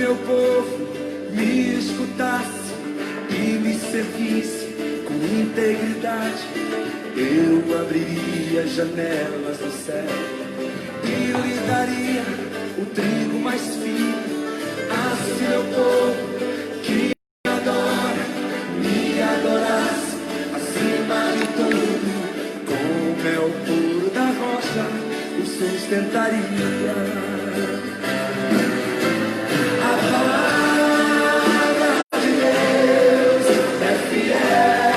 meu povo me escutasse e me servisse com integridade, eu abriria as janelas do céu e lhe daria o trigo mais fino. Assim meu povo que me adora, me adorasse acima de tudo, com o mel puro da rocha o sustentaria. A palavra de Deus é fiel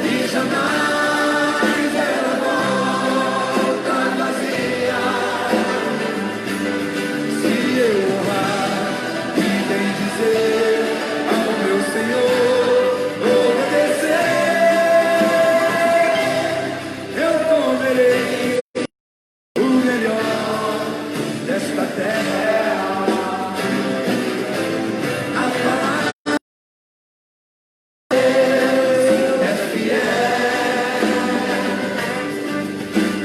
e jamais ela volta vazia. Se eu honrar e bem dizer ao meu Senhor, obedecer, eu comerei o melhor desta terra. A palavra de Deus é fiel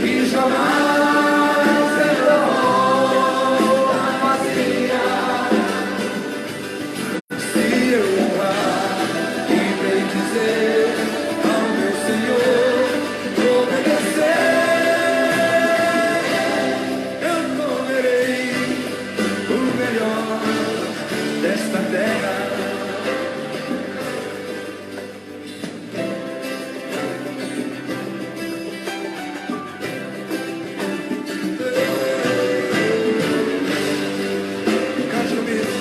e jamais ela volta vazia. Se eu honrar e bem dizer ao meu Senhor, obedecer, eu comerei o melhor desta terra. Cante comigo.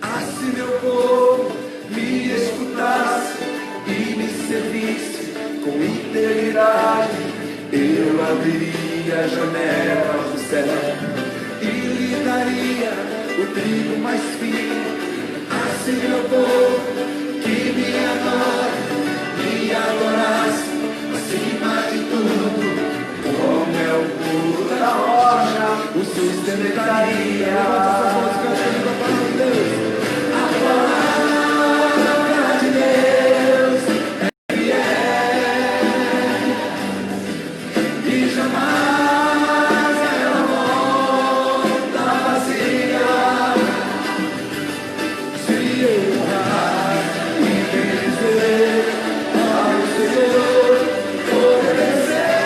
Assim meu povo me escutasse e me servisse com integridade, eu abriria as janelas do céu e lhe daria o trigo mais fino. Assim meu povo que me adora, me adorasse acima de tudo, como é o puro da rocha o sustentaria. A palavra de Deus é fiel e jamais ela volta vazia. Se eu honrar e bem dizer ao Senhor, obedecer,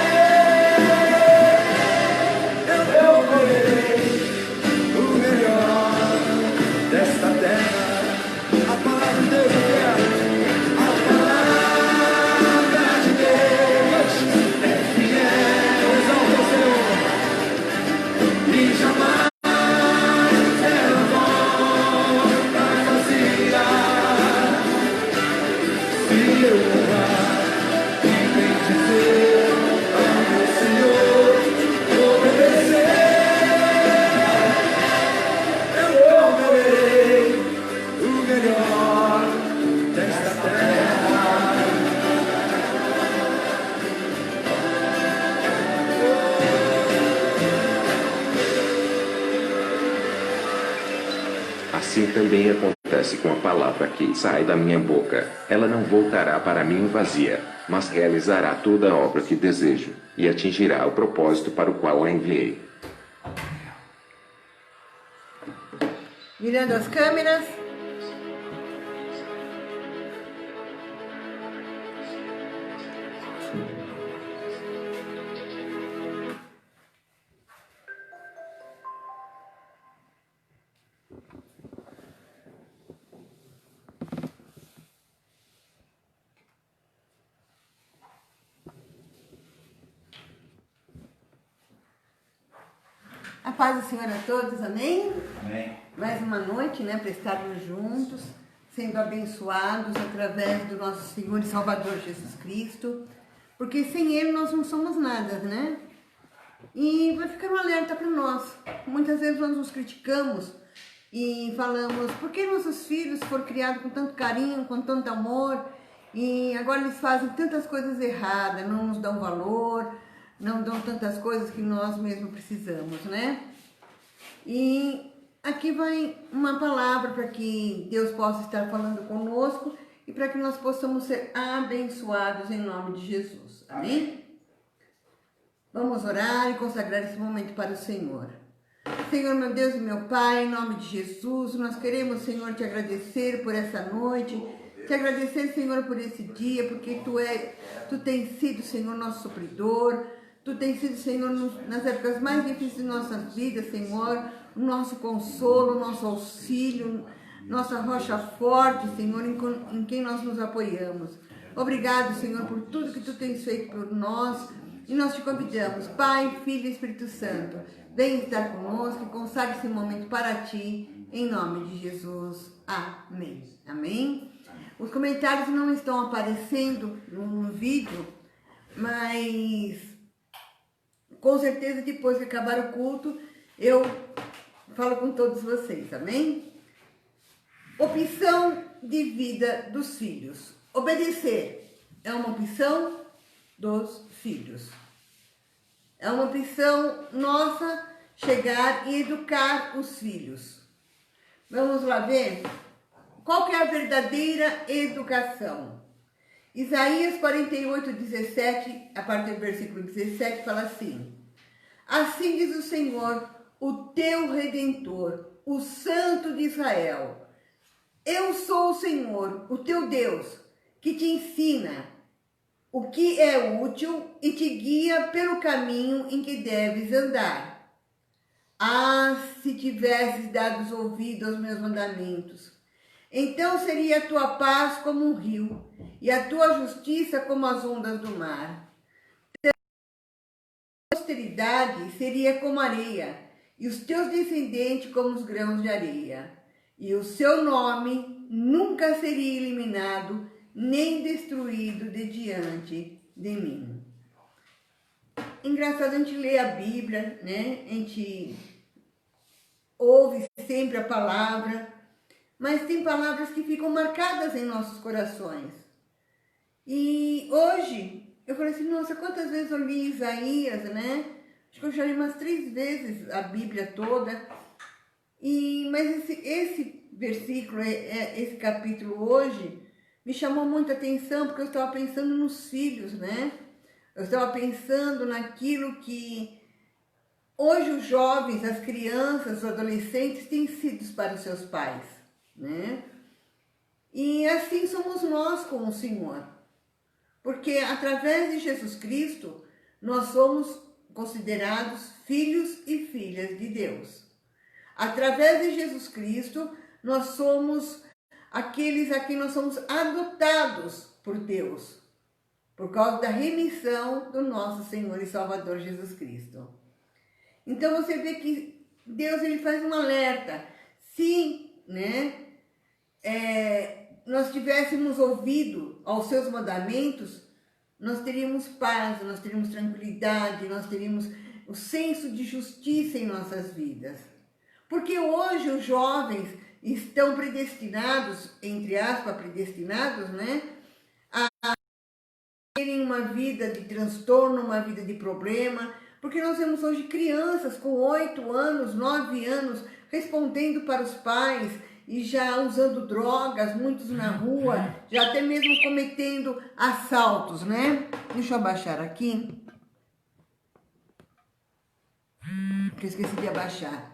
eu comerei o melhor desta terra. A palavra de Deus é fiel. A palavra de Deus é fiel. Exalta o Senhor e jamais ela volta vazia. Se eu honrar e bem dizer ao meu Senhor, obedecer, eu comerei o melhor desta terra. Assim também acontece com a palavra que sai da minha boca. Ela não voltará para mim vazia, mas realizará toda a obra que desejo, e atingirá o propósito para o qual a enviei. Virando as câmeras. A paz do Senhor a todos, amém? Amém. Mais uma noite, né, para estarmos juntos, sendo abençoados através do nosso Senhor e Salvador Jesus Cristo, porque sem Ele nós não somos nada, né? E vai ficar um alerta para nós. Muitas vezes nós nos criticamos e falamos, por que nossos filhos foram criados com tanto carinho, com tanto amor, e agora eles fazem tantas coisas erradas, não nos dão valor, não dão tantas coisas que nós mesmos precisamos, né? E aqui vai uma palavra para que Deus possa estar falando conosco e para que nós possamos ser abençoados em nome de Jesus. Amém? Vamos orar e consagrar esse momento para o Senhor. Senhor, meu Deus e meu Pai, em nome de Jesus, nós queremos, Senhor, te agradecer por essa noite, te agradecer, Senhor, por esse dia, porque Tu tens sido, Senhor, nosso supridor, Tu tens sido, Senhor, nas épocas mais difíceis de nossas vidas, Senhor, o nosso consolo, o nosso auxílio, nossa rocha forte, Senhor, em quem nós nos apoiamos. Obrigado, Senhor, por tudo que Tu tens feito por nós, e nós te convidamos, Pai, Filho e Espírito Santo, vem estar conosco e consagre esse momento para Ti, em nome de Jesus. Amém. Amém? Os comentários não estão aparecendo no vídeo, mas com certeza depois que acabar o culto, eu falo com todos vocês, amém? Opção de vida dos filhos. Obedecer é uma opção dos filhos. É uma opção nossa chegar e educar os filhos. Vamos lá ver? Qual que é a verdadeira educação? Isaías 48:17, a partir do versículo 17, fala assim: assim diz o Senhor, o teu Redentor, o Santo de Israel. Eu sou o Senhor, o teu Deus, que te ensina o que é útil e te guia pelo caminho em que deves andar. Ah, se tivesses dado ouvido aos meus mandamentos, então seria a tua paz como um rio, e a tua justiça como as ondas do mar. A austeridade seria como areia, e os teus descendentes como os grãos de areia. E o seu nome nunca seria eliminado, nem destruído de diante de mim. Engraçado, a gente lê a Bíblia, né? A gente ouve sempre a palavra, mas tem palavras que ficam marcadas em nossos corações. E hoje, eu falei assim, nossa, quantas vezes eu li Isaías, né? Acho que eu já li umas 3 vezes a Bíblia toda. Mas esse versículo, esse capítulo hoje, me chamou muita atenção, porque eu estava pensando nos filhos, né? Eu estava pensando naquilo que hoje os jovens, as crianças, os adolescentes têm sido para os seus pais, né? E assim somos nós com o Senhor. Porque através de Jesus Cristo, nós somos considerados filhos e filhas de Deus. Através de Jesus Cristo, nós somos aqueles a quem nós somos adotados por Deus, por causa da remissão do nosso Senhor e Salvador Jesus Cristo. Então você vê que Deus ele faz um alerta. Se, né, nós tivéssemos ouvido aos seus mandamentos, nós teríamos paz, nós teríamos tranquilidade, nós teríamos o senso de justiça em nossas vidas. Porque hoje os jovens estão predestinados, entre aspas, predestinados, né, a terem uma vida de transtorno, uma vida de problema, porque nós vemos hoje crianças com 8 anos, 9 anos, respondendo para os pais e já usando drogas, muitos na rua, já até mesmo cometendo assaltos, né? Deixa eu abaixar aqui, porque eu esqueci de abaixar.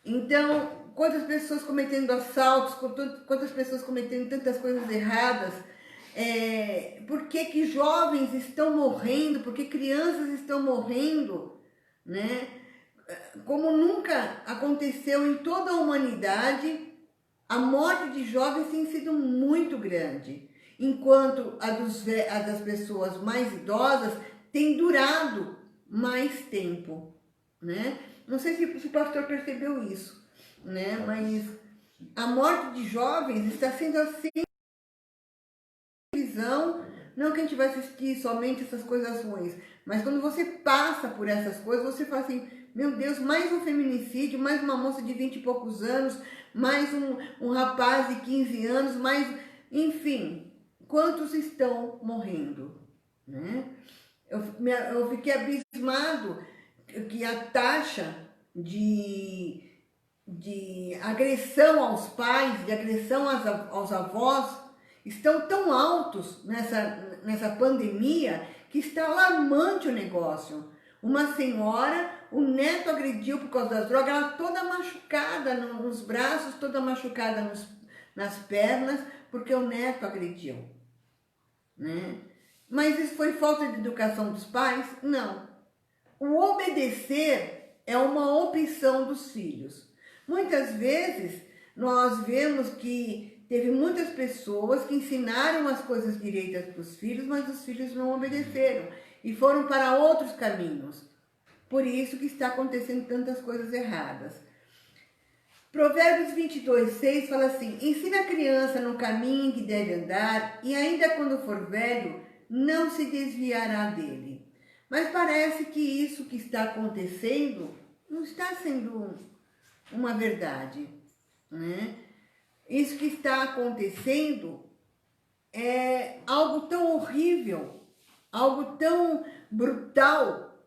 Então, quantas pessoas cometendo assaltos, quantas pessoas cometendo tantas coisas erradas, por que jovens estão morrendo, por que crianças estão morrendo, né? Como nunca aconteceu em toda a humanidade, a morte de jovens tem sido muito grande, enquanto a das pessoas mais idosas tem durado mais tempo, né? Não sei se o pastor percebeu isso, né? Mas a morte de jovens está sendo assim, visão, não que a gente vai assistir somente essas coisas ruins, mas quando você passa por essas coisas, você fala assim, meu Deus, mais um feminicídio, mais uma moça de 20 e poucos anos, mais um rapaz de 15 anos, mais, enfim, quantos estão morrendo, né? Eu fiquei abismado que a taxa de agressão aos pais, de agressão aos avós, estão tão altos nessa pandemia que está alarmante o negócio. Uma senhora o neto agrediu por causa das drogas, ela toda machucada nos braços, toda machucada nas pernas, porque o neto agrediu, né? Mas isso foi falta de educação dos pais? Não. O obedecer é uma opção dos filhos. Muitas vezes nós vemos que teve muitas pessoas que ensinaram as coisas direitas para os filhos, mas os filhos não obedeceram e foram para outros caminhos. Por isso que está acontecendo tantas coisas erradas. Provérbios 22:6 fala assim: ensina a criança no caminho em que deve andar, e ainda quando for velho, não se desviará dele. Mas parece que isso que está acontecendo não está sendo uma verdade, né? Isso que está acontecendo é algo tão horrível, algo tão brutal,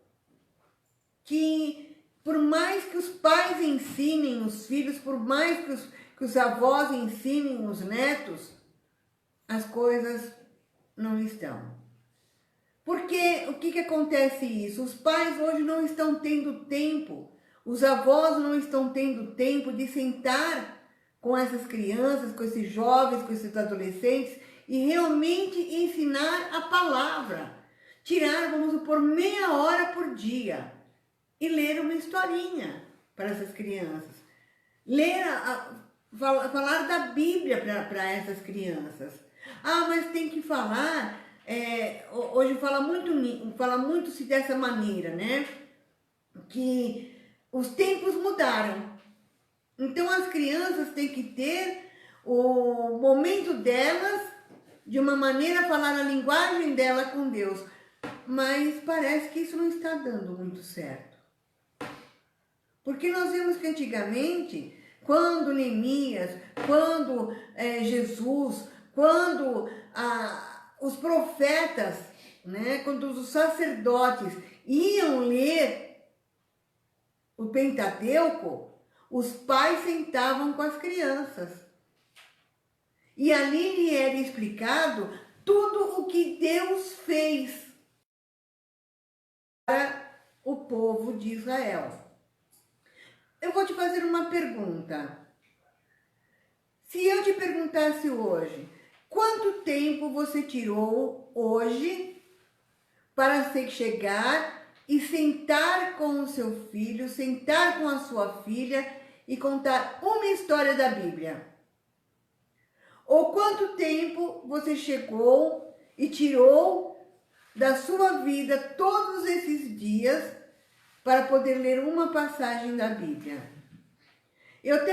que por mais que os pais ensinem os filhos, por mais que os avós ensinem os netos, as coisas não estão. Porque o que acontece isso? Os pais hoje não estão tendo tempo, os avós não estão tendo tempo de sentar com essas crianças, com esses jovens, com esses adolescentes e realmente ensinar a palavra. Tirar, vamos supor, meia hora por dia e ler uma historinha para essas crianças. Ler, falar da Bíblia para essas crianças. Ah, mas tem que falar, hoje fala muito-se dessa maneira, né? Que os tempos mudaram. Então as crianças têm que ter o momento delas, de uma maneira, falar a linguagem dela com Deus. Mas parece que isso não está dando muito certo. Porque nós vemos que antigamente, quando Neemias, quando Jesus, quando os profetas, né, quando os sacerdotes iam ler o Pentateuco, os pais sentavam com as crianças. E ali lhe era explicado tudo o que Deus fez para o povo de Israel. Eu vou te fazer uma pergunta. Se eu te perguntasse hoje, quanto tempo você tirou hoje para chegar e sentar com o seu filho, sentar com a sua filha e contar uma história da Bíblia? Ou quanto tempo você chegou e tirou da sua vida todos esses dias para poder ler uma passagem da Bíblia? Eu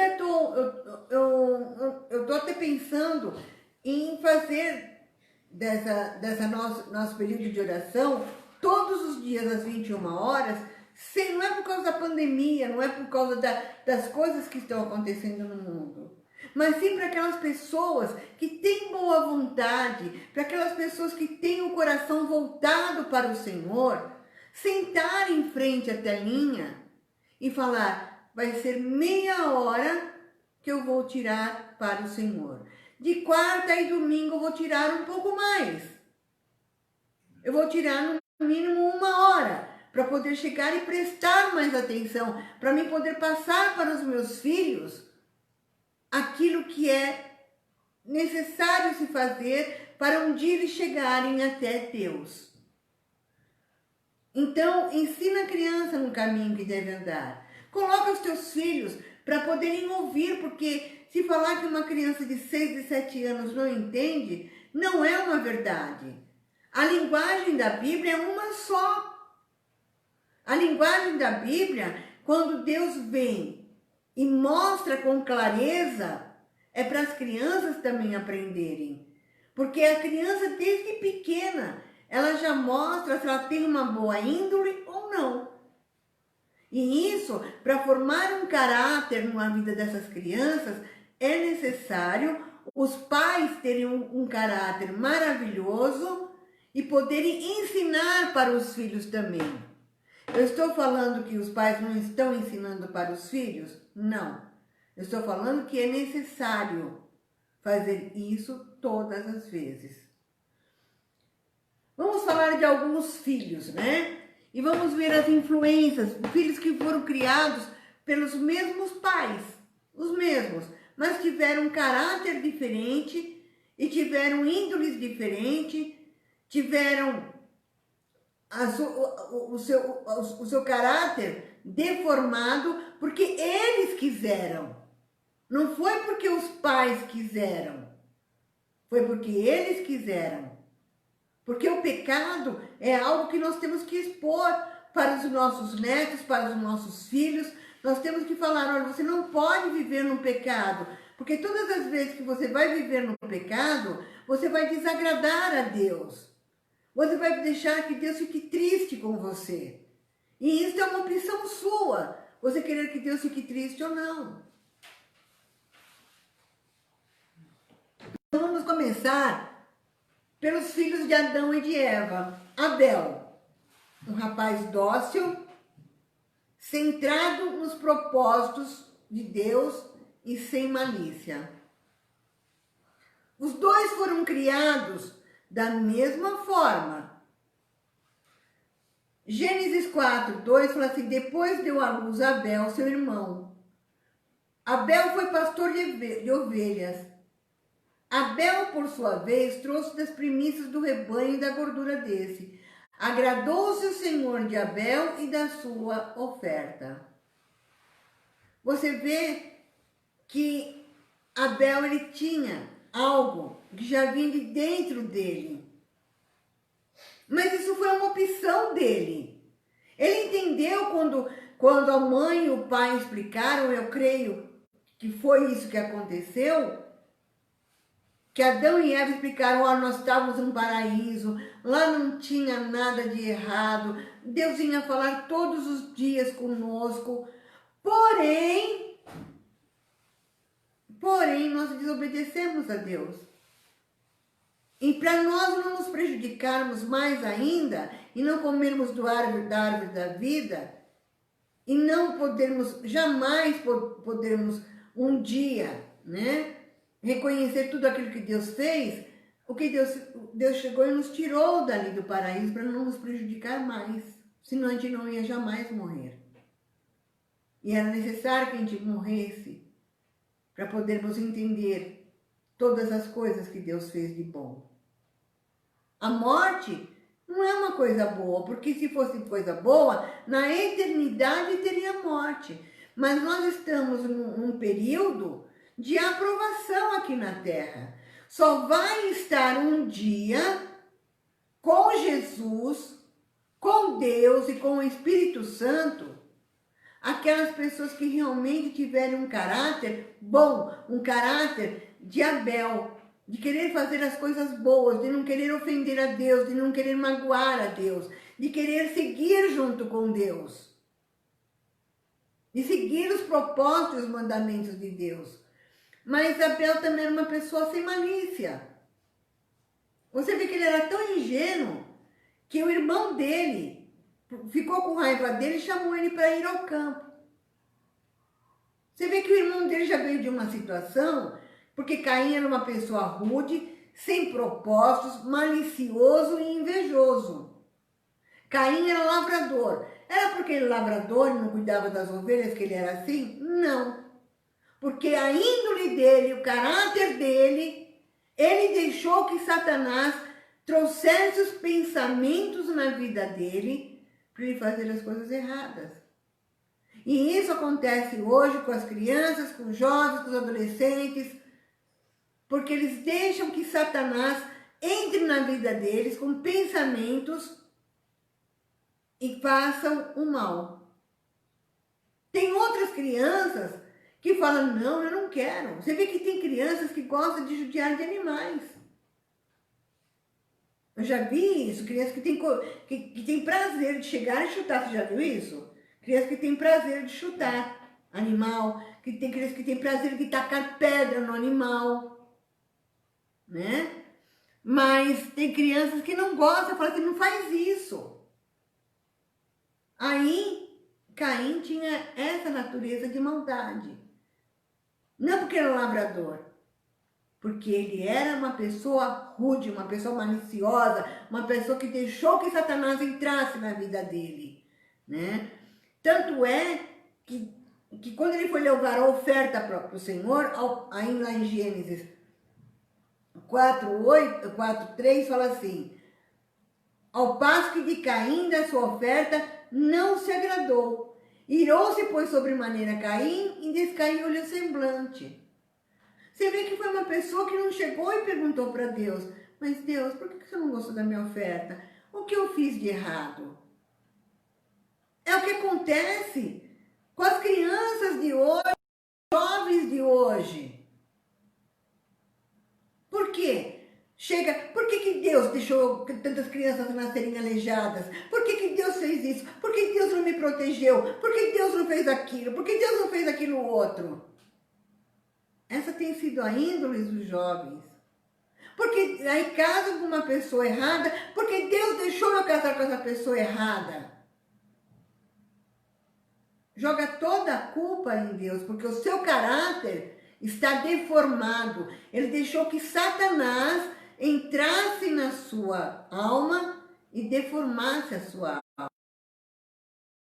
tô até pensando em fazer dessa nosso período de oração todos os dias às 21 horas, não é por causa da pandemia, não é por causa das coisas que estão acontecendo no mundo, mas sim para aquelas pessoas que têm boa vontade, para aquelas pessoas que têm o coração voltado para o Senhor, sentar em frente à telinha e falar: vai ser meia hora que eu vou tirar para o Senhor. De quarta e domingo eu vou tirar um pouco mais. Eu vou tirar no mínimo uma hora para poder chegar e prestar mais atenção, para mim poder passar para os meus filhos aquilo que é necessário se fazer para um dia eles chegarem até Deus. Então, ensina a criança no caminho que deve andar. Coloca os teus filhos para poderem ouvir, porque se falar que uma criança de 6 e 7 anos não entende, não é uma verdade. A linguagem da Bíblia é uma só. A linguagem da Bíblia, quando Deus vem e mostra com clareza, é para as crianças também aprenderem. Porque a criança, desde pequena, ela já mostra se ela tem uma boa índole ou não. E isso, para formar um caráter na vida dessas crianças, é necessário os pais terem um caráter maravilhoso e poderem ensinar para os filhos também. Eu estou falando que os pais não estão ensinando para os filhos? Não. Eu estou falando que é necessário fazer isso todas as vezes. Vamos falar de alguns filhos, né? E vamos ver as influências, filhos que foram criados pelos mesmos pais, os mesmos, mas tiveram um caráter diferente e tiveram índoles diferentes, tiveram o seu caráter deformado porque eles quiseram. Não foi porque os pais quiseram, foi porque eles quiseram. Porque o pecado é algo que nós temos que expor para os nossos netos, para os nossos filhos. Nós temos que falar, olha, você não pode viver no pecado, porque todas as vezes que você vai viver no pecado, você vai desagradar a Deus. Você vai deixar que Deus fique triste com você. E isso é uma opção sua, você querer que Deus fique triste ou não. Então vamos começar pelos filhos de Adão e de Eva. Abel, um rapaz dócil, centrado nos propósitos de Deus e sem malícia. Os dois foram criados da mesma forma. Gênesis 4:2 fala assim, depois deu à luz Abel, seu irmão. Abel foi pastor de ovelhas. Abel, por sua vez, trouxe das primícias do rebanho e da gordura desse. Agradou-se o Senhor de Abel e da sua oferta. Você vê que Abel, ele tinha algo que já vinha de dentro dele. Mas isso foi uma opção dele. Ele entendeu quando a mãe e o pai explicaram, eu creio que foi isso que aconteceu, que Adão e Eva explicaram, olha, nós estávamos no paraíso, lá não tinha nada de errado, Deus vinha falar todos os dias conosco, porém nós desobedecemos a Deus. E para nós não nos prejudicarmos mais ainda, e não comermos da árvore da vida, e não jamais podermos um dia, né, reconhecer tudo aquilo que Deus fez, o que Deus chegou e nos tirou dali do paraíso para não nos prejudicar mais, senão a gente não ia jamais morrer. E era necessário que a gente morresse para podermos entender todas as coisas que Deus fez de bom. A morte não é uma coisa boa, porque se fosse coisa boa, na eternidade teria morte. Mas nós estamos num período de aprovação aqui na Terra. Só vai estar um dia com Jesus, com Deus e com o Espírito Santo, aquelas pessoas que realmente tiverem um caráter bom, um caráter de Abel, de querer fazer as coisas boas, de não querer ofender a Deus, de não querer magoar a Deus, de querer seguir junto com Deus, de seguir os propósitos e os mandamentos de Deus. Mas Abel também era uma pessoa sem malícia. Você vê que ele era tão ingênuo que o irmão dele ficou com raiva dele e chamou ele para ir ao campo. Você vê que o irmão dele já veio de uma situação, porque Caim era uma pessoa rude, sem propósitos, malicioso e invejoso. Caim era lavrador. Era porque ele era lavrador e não cuidava das ovelhas que ele era assim? Não. Porque a índole dele, o caráter dele, ele deixou que Satanás trouxesse os pensamentos na vida dele para ele fazer as coisas erradas. E isso acontece hoje com as crianças, com os jovens, com os adolescentes, porque eles deixam que Satanás entre na vida deles com pensamentos e façam o mal. Tem outras crianças que falam, não, eu não quero. Você vê que tem crianças que gostam de judiar de animais. Eu já vi isso, crianças que tem prazer de chegar e chutar. Você já viu isso? Crianças que tem prazer de chutar animal, que tem crianças que tem prazer de tacar pedra no animal, né? Mas tem crianças que não gostam, falam assim, não faz isso. Aí, Caim tinha essa natureza de maldade. Não porque era um lavrador, Porque ele era uma pessoa rude, uma pessoa maliciosa, uma pessoa que deixou que Satanás entrasse na vida dele, né? Tanto é que quando ele foi levar a oferta para o Senhor, aí lá em Gênesis 4:3 fala assim: ao passo que de Caim da sua oferta não se agradou. Irou-se, pois, sobremaneira Caim e descaiu-lhe o semblante. Você vê que foi uma pessoa que não chegou e perguntou para Deus: mas Deus, por que você não gostou da minha oferta? O que eu fiz de errado? É o que acontece com as crianças de hoje, jovens de hoje. Por quê? Por que Deus deixou tantas crianças nascerem aleijadas? Por que Deus fez isso? Por que Deus não me protegeu? Por que Deus não fez aquilo? Por que Deus não fez aquilo outro? Essa tem sido a índole dos jovens. Porque aí casa com uma pessoa errada, porque Deus deixou eu casar com essa pessoa errada. Joga toda a culpa em Deus, porque o seu caráter está deformado. Ele deixou que Satanás entrasse na sua alma e deformasse a sua alma.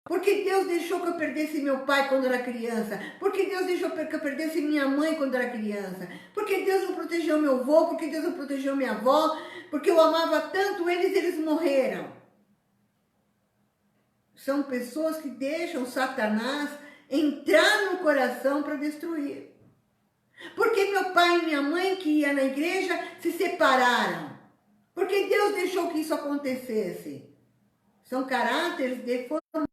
Porque Deus deixou que eu perdesse meu pai quando era criança? Porque Deus deixou que eu perdesse minha mãe quando era criança? Porque Deus não protegeu meu avô? Porque Deus não protegeu minha avó? Porque eu amava tanto eles, eles morreram. São pessoas que deixam Satanás entrar no coração para destruir. Porque meu pai e minha mãe que iam na igreja se separaram? Porque Deus deixou que isso acontecesse? São caráteres deformados.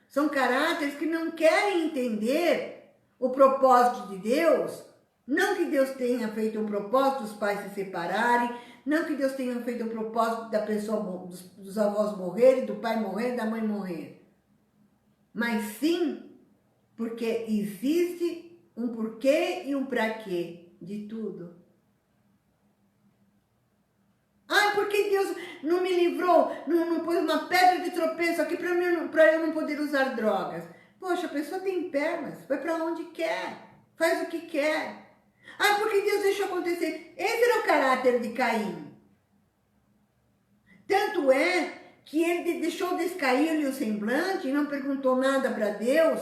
São caráteres que não querem entender o propósito de Deus. Não que Deus tenha feito um propósito dos pais se separarem, não que Deus tenha feito um propósito da pessoa, dos avós morrerem, do pai morrer, da mãe morrer. Mas sim, porque existe um porquê e um pra quê de tudo. Ai, por que Deus não me livrou, não pôs uma pedra de tropeço aqui para eu não poder usar drogas? Poxa, a pessoa tem pernas, vai para onde quer, faz o que quer. Ah, porque Deus deixou acontecer. Esse era o caráter de Caim. Tanto é que ele deixou descair-lhe o semblante e não perguntou nada para Deus,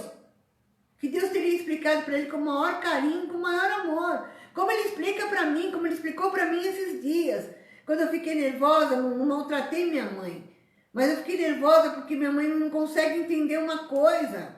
que Deus teria explicado para ele com o maior carinho, com o maior amor. Como ele explica para mim, como ele explicou para mim esses dias. Quando eu fiquei nervosa, não maltratei minha mãe. Mas eu fiquei nervosa porque minha mãe não consegue entender uma coisa.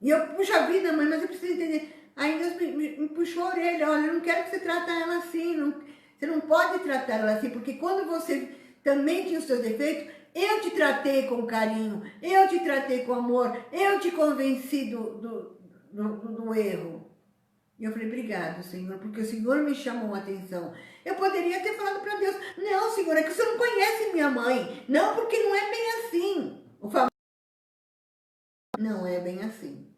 E eu, puxa vida, mãe, mas eu preciso entender. Aí Deus me puxou a orelha. Olha, eu não quero que você trate ela assim. Você não pode tratar ela assim. Porque quando você também tinha os seus defeitos, eu te tratei com carinho. Eu te tratei com amor. Eu te convenci do erro. E eu falei, obrigado, Senhor, porque o Senhor me chamou a atenção. Eu poderia ter falado para Deus, não, Senhor, é que você não conhece minha mãe. Não, porque não é bem assim. O famoso não é bem assim.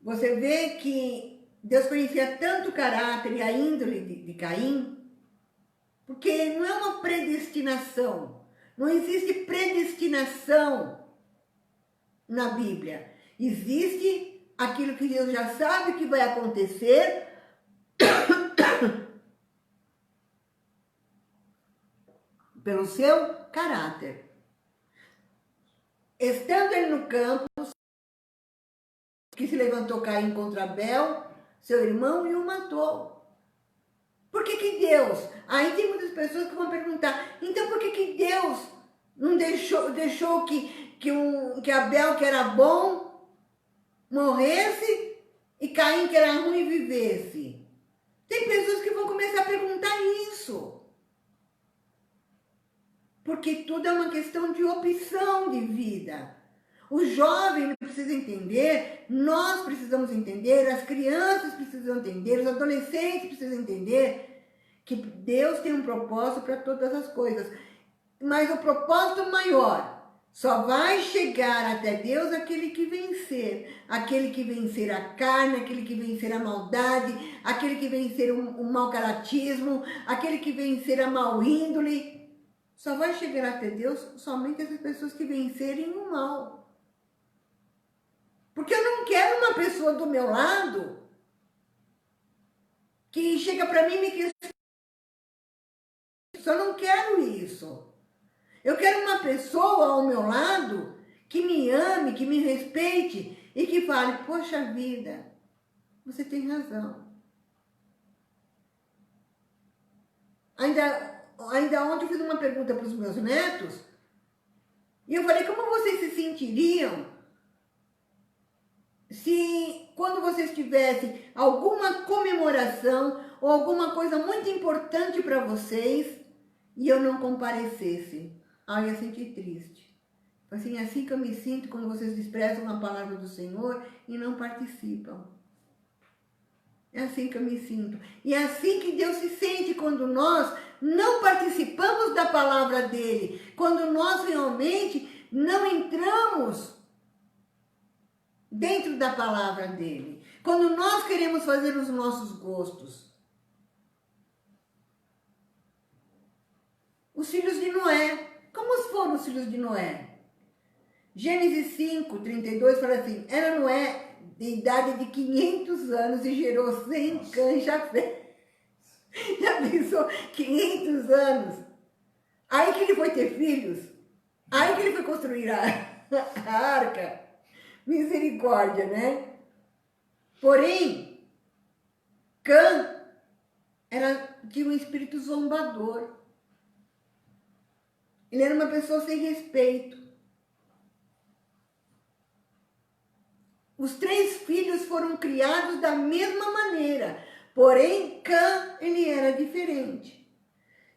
Você vê que Deus conhecia tanto o caráter e a índole de Caim, porque não é uma predestinação. Não existe predestinação na Bíblia. Existe aquilo que Deus já sabe que vai acontecer pelo seu caráter. Estando ele no campo, que se levantou Caim contra Abel, seu irmão, e o matou. Por que Deus? Aí tem muitas pessoas que vão perguntar, então por que Deus não deixou que Abel, que era bom, morresse e Caim, que era ruim, vivesse? Tem pessoas que vão começar a perguntar isso. Porque tudo é uma questão de opção de vida. O jovem precisa entender, nós precisamos entender, as crianças precisam entender, os adolescentes precisam entender que Deus tem um propósito para todas as coisas. Mas o propósito maior só vai chegar até Deus aquele que vencer a carne, aquele que vencer a maldade, aquele que vencer o mau caratismo, aquele que vencer a mau índole. Só vai chegar até Deus somente essas pessoas que vencerem o mal. Porque eu não quero uma pessoa do meu lado que chega para mim e me questiona. Eu não quero isso. Eu quero uma pessoa ao meu lado que me ame, que me respeite e que fale, poxa vida, você tem razão. Ainda ontem eu fiz uma pergunta para os meus netos e eu falei, como vocês se sentiriam se quando vocês tivessem alguma comemoração ou alguma coisa muito importante para vocês e eu não comparecesse? Ah, eu ia sentir triste. Assim, é assim que eu me sinto quando vocês desprezam a palavra do Senhor e não participam. É assim que eu me sinto. E é assim que Deus se sente quando nós não participamos da palavra dele. Quando nós realmente não entramos dentro da palavra dele. Quando nós queremos fazer os nossos gostos. Os filhos de Noé. Como foram os filhos de Noé? Gênesis 5, 32 fala assim, era Noé de idade de 500 anos e gerou 100 cães Jafé. Já pensou? 500 anos. Aí que ele foi ter filhos. Aí que ele foi construir a arca. Misericórdia, né? Porém, Cã tinha um espírito zombador. Ele era uma pessoa sem respeito. Os 3 filhos foram criados da mesma maneira, porém Cã, ele era diferente.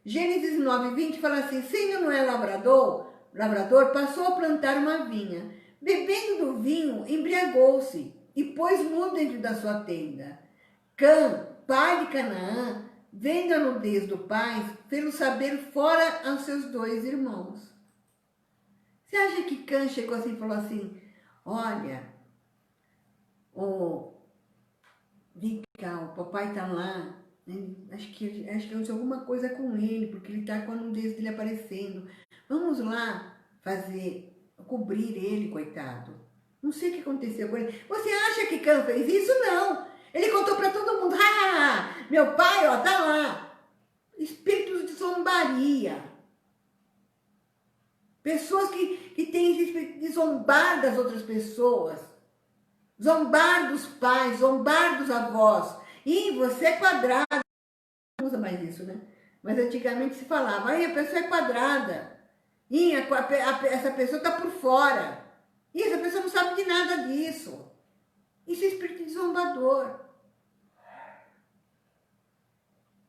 Gênesis 9, 20 fala assim, sendo Noé lavrador, passou a plantar uma vinha. Bebendo do vinho, embriagou-se e pôs nu dentro da sua tenda. Cã, pai de Canaã, vendo a nudez do pai, fez-o saber fora aos seus 2 irmãos. Você acha que Cã chegou assim e falou assim, olha, vem cá, o papai tá lá, né? acho que aconteceu alguma coisa com ele, porque ele tá com a nudez dele aparecendo. Vamos lá cobrir ele, coitado. Não sei o que aconteceu com ele. Você acha que Cã fez isso? Não. Ele contou para todo mundo, meu pai, ó, tá lá. Espíritos de zombaria. Pessoas que têm esse espírito de zombar das outras pessoas. Zombar dos pais, zombar dos avós. E você é quadrado. Não usa mais isso, né? Mas antigamente se falava, aí a pessoa é quadrada. E essa pessoa está por fora. E essa pessoa não sabe de nada disso. Isso é espírito de zombador.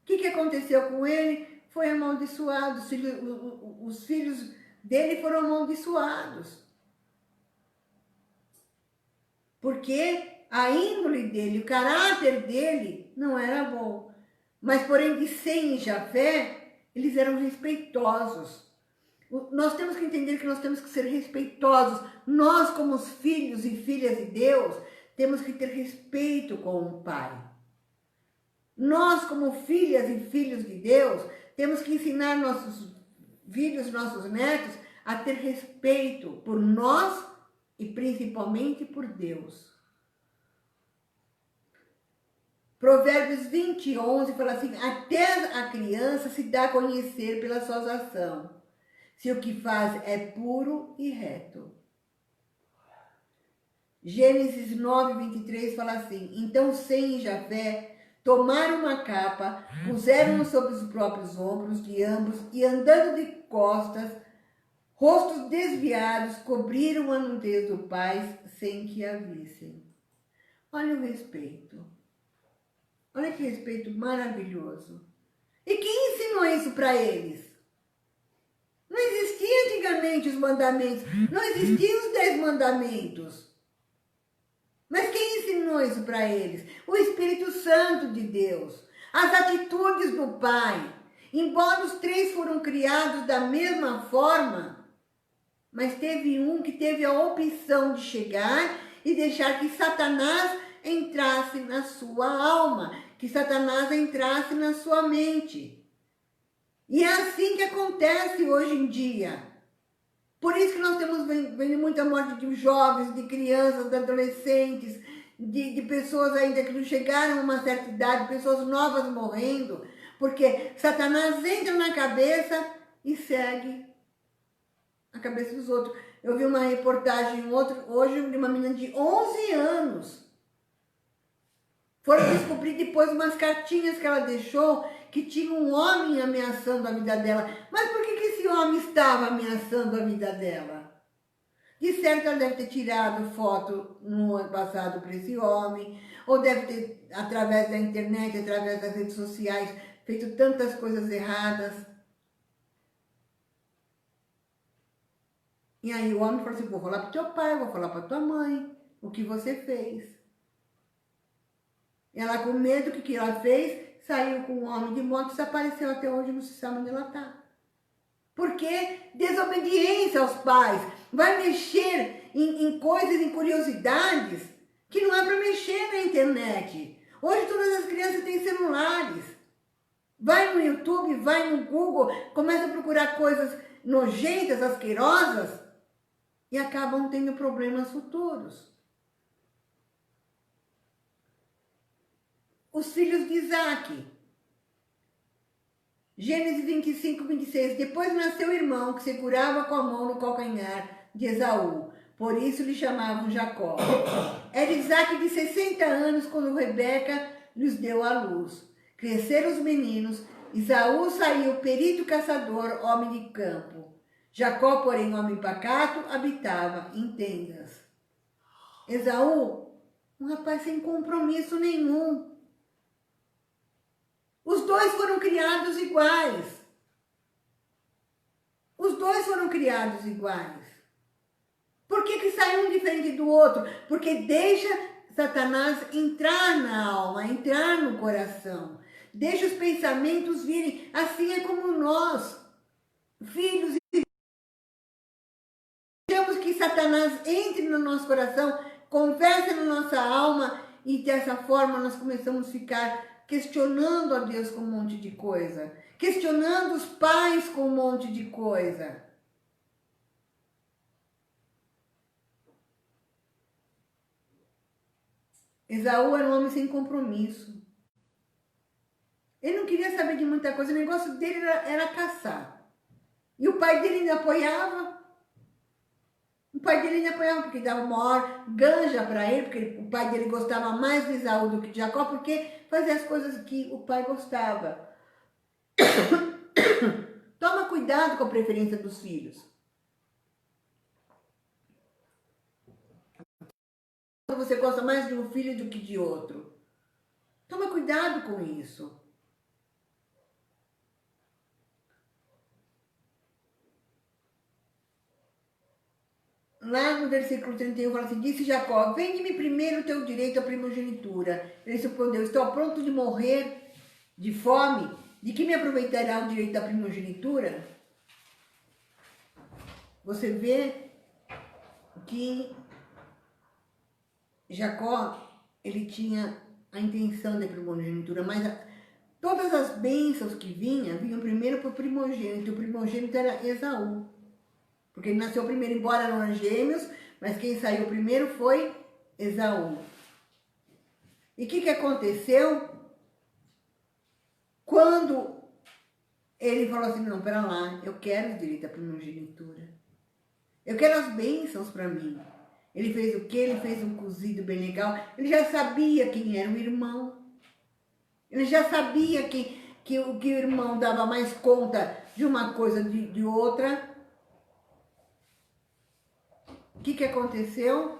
O que aconteceu com ele? Foi amaldiçoado. Os filhos dele foram amaldiçoados. Porque a índole dele, o caráter dele não era bom. Mas, porém, de Sem e Jafé, eles eram respeitosos. Nós temos que entender que nós temos que ser respeitosos. Nós, como os filhos e filhas de Deus, temos que ter respeito com o Pai. Nós, como filhas e filhos de Deus, temos que ensinar nossos filhos, nossos netos, a ter respeito por nós e principalmente por Deus. Provérbios 20, 11 fala assim, até a criança se dá a conhecer pela sua ação, se o que faz é puro e reto. Gênesis 9, 23 fala assim, então Sem e Jafé tomaram uma capa, puseram-no sobre os próprios ombros de ambos e andando de costas, rostos desviados, cobriram a nudez do pai sem que a vissem. Olha o respeito. Olha que respeito maravilhoso. E quem ensinou isso para eles? Não existia antigamente os mandamentos, não existiam os 10 mandamentos. Mas quem ensinou isso para eles? O Espírito Santo de Deus. As atitudes do Pai. Embora os 3 foram criados da mesma forma, mas teve um que teve a opção de chegar e deixar que Satanás entrasse na sua alma, que Satanás entrasse na sua mente. E é assim que acontece hoje em dia. Por isso que nós temos vendo muita morte de jovens, de crianças, de adolescentes, de pessoas ainda que não chegaram a uma certa idade, pessoas novas morrendo, porque Satanás entra na cabeça e segue a cabeça dos outros. Eu vi uma reportagem hoje de uma menina de 11 anos. Foram descobrir depois umas cartinhas que ela deixou que tinha um homem ameaçando a vida dela. Mas por que esse homem estava ameaçando a vida dela? De certo, ela deve ter tirado foto no ano passado para esse homem, ou deve ter, através da internet, através das redes sociais, feito tantas coisas erradas. E aí o homem falou assim, vou falar para o teu pai, vou falar para tua mãe, o que você fez. Ela, com medo, o que ela fez? Saiu com um homem de moto, desapareceu até hoje, não se sabe onde ela está. Porque desobediência aos pais vai mexer em coisas, em curiosidades, que não é para mexer na internet. Hoje todas as crianças têm celulares. Vai no YouTube, vai no Google, começa a procurar coisas nojentas, asquerosas, e acabam tendo problemas futuros. Os filhos de Isaac. Gênesis 25, 26. Depois nasceu o irmão que segurava com a mão no calcanhar de Esaú. Por isso lhe chamavam Jacó. Era Isaac de 60 anos quando Rebeca lhes deu à luz. Cresceram os meninos. Esaú saiu perito caçador, homem de campo. Jacó, porém, homem pacato, habitava em tendas. Esaú, um rapaz sem compromisso nenhum. Os dois foram criados iguais. Os dois foram criados iguais. Por que sai um diferente do outro? Porque deixa Satanás entrar na alma, entrar no coração. Deixa os pensamentos virem. Assim é como nós, filhos, deixamos que Satanás entre no nosso coração, converse na nossa alma e dessa forma nós começamos a ficar questionando a Deus com um monte de coisa, questionando os pais com um monte de coisa. Esaú era um homem sem compromisso. Ele não queria saber de muita coisa, o negócio dele era caçar. E o pai dele ainda apoiava. O pai dele ainda apoiava porque dava maior ganja para ele, porque o pai dele gostava mais de Esaú do que de Jacó, porque fazia as coisas que o pai gostava. Toma cuidado com a preferência dos filhos. Você gosta mais de um filho do que de outro. Toma cuidado com isso. Lá no versículo 31 fala assim, disse Jacó, vende-me primeiro o teu direito à primogenitura. Ele respondeu, estou pronto de morrer de fome, de que me aproveitará o direito da primogenitura? Você vê que Jacó, ele tinha a intenção da primogenitura, mas todas as bênçãos que vinham primeiro para o primogênito era Esaú. Porque ele nasceu primeiro, embora não eram gêmeos, mas quem saiu primeiro foi Esaú. E o que aconteceu? Quando ele falou assim, não, pera lá, eu quero o direito à primogenitura. Eu quero as bênçãos para mim. Ele fez o quê? Ele fez um cozido bem legal. Ele já sabia quem era o irmão. Ele já sabia que o irmão dava mais conta de uma coisa de outra. O que aconteceu?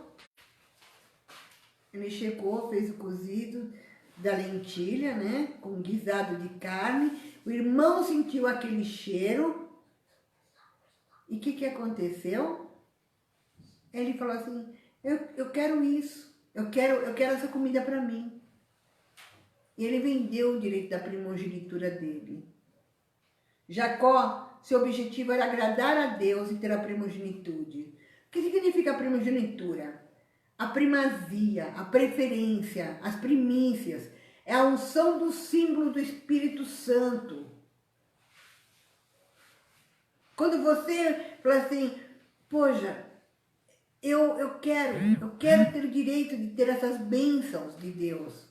Ele chegou, fez o cozido da lentilha, né? Com guisado de carne. O irmão sentiu aquele cheiro. E o que aconteceu? Ele falou assim, eu quero isso. Eu quero essa comida para mim. E ele vendeu o direito da primogenitura dele. Jacó, seu objetivo era agradar a Deus e ter a primogenitude. O que significa a primogenitura? A primazia, a preferência, as primícias. É a unção do símbolo do Espírito Santo. Quando você fala assim, poxa, eu quero ter o direito de ter essas bênçãos de Deus.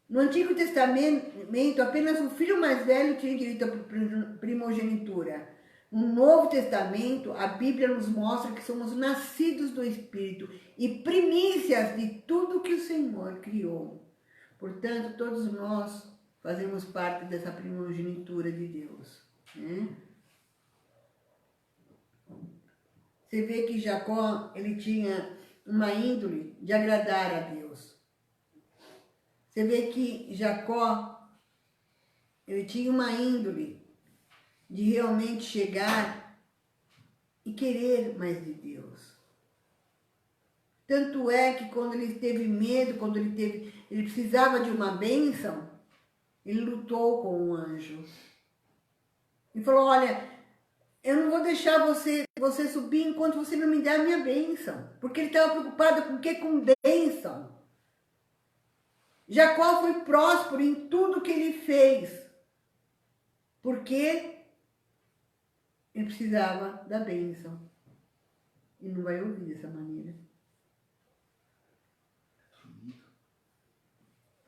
No Antigo Testamento, apenas o filho mais velho tinha direito à primogenitura. No Novo Testamento, a Bíblia nos mostra que somos nascidos do Espírito e primícias de tudo que o Senhor criou. Portanto, todos nós fazemos parte dessa primogenitura de Deus, né? Você vê que Jacó, ele tinha uma índole de agradar a Deus. Você vê que Jacó, ele tinha uma índole de realmente chegar e querer mais de Deus. Tanto é que quando ele teve medo, quando ele precisava de uma bênção, ele lutou com o anjo. E falou, olha, eu não vou deixar você subir enquanto você não me der a minha bênção. Porque ele estava preocupado com o quê? Com bênção. Jacó foi próspero em tudo que ele fez. Porque ele precisava da bênção. E não vai ouvir dessa maneira.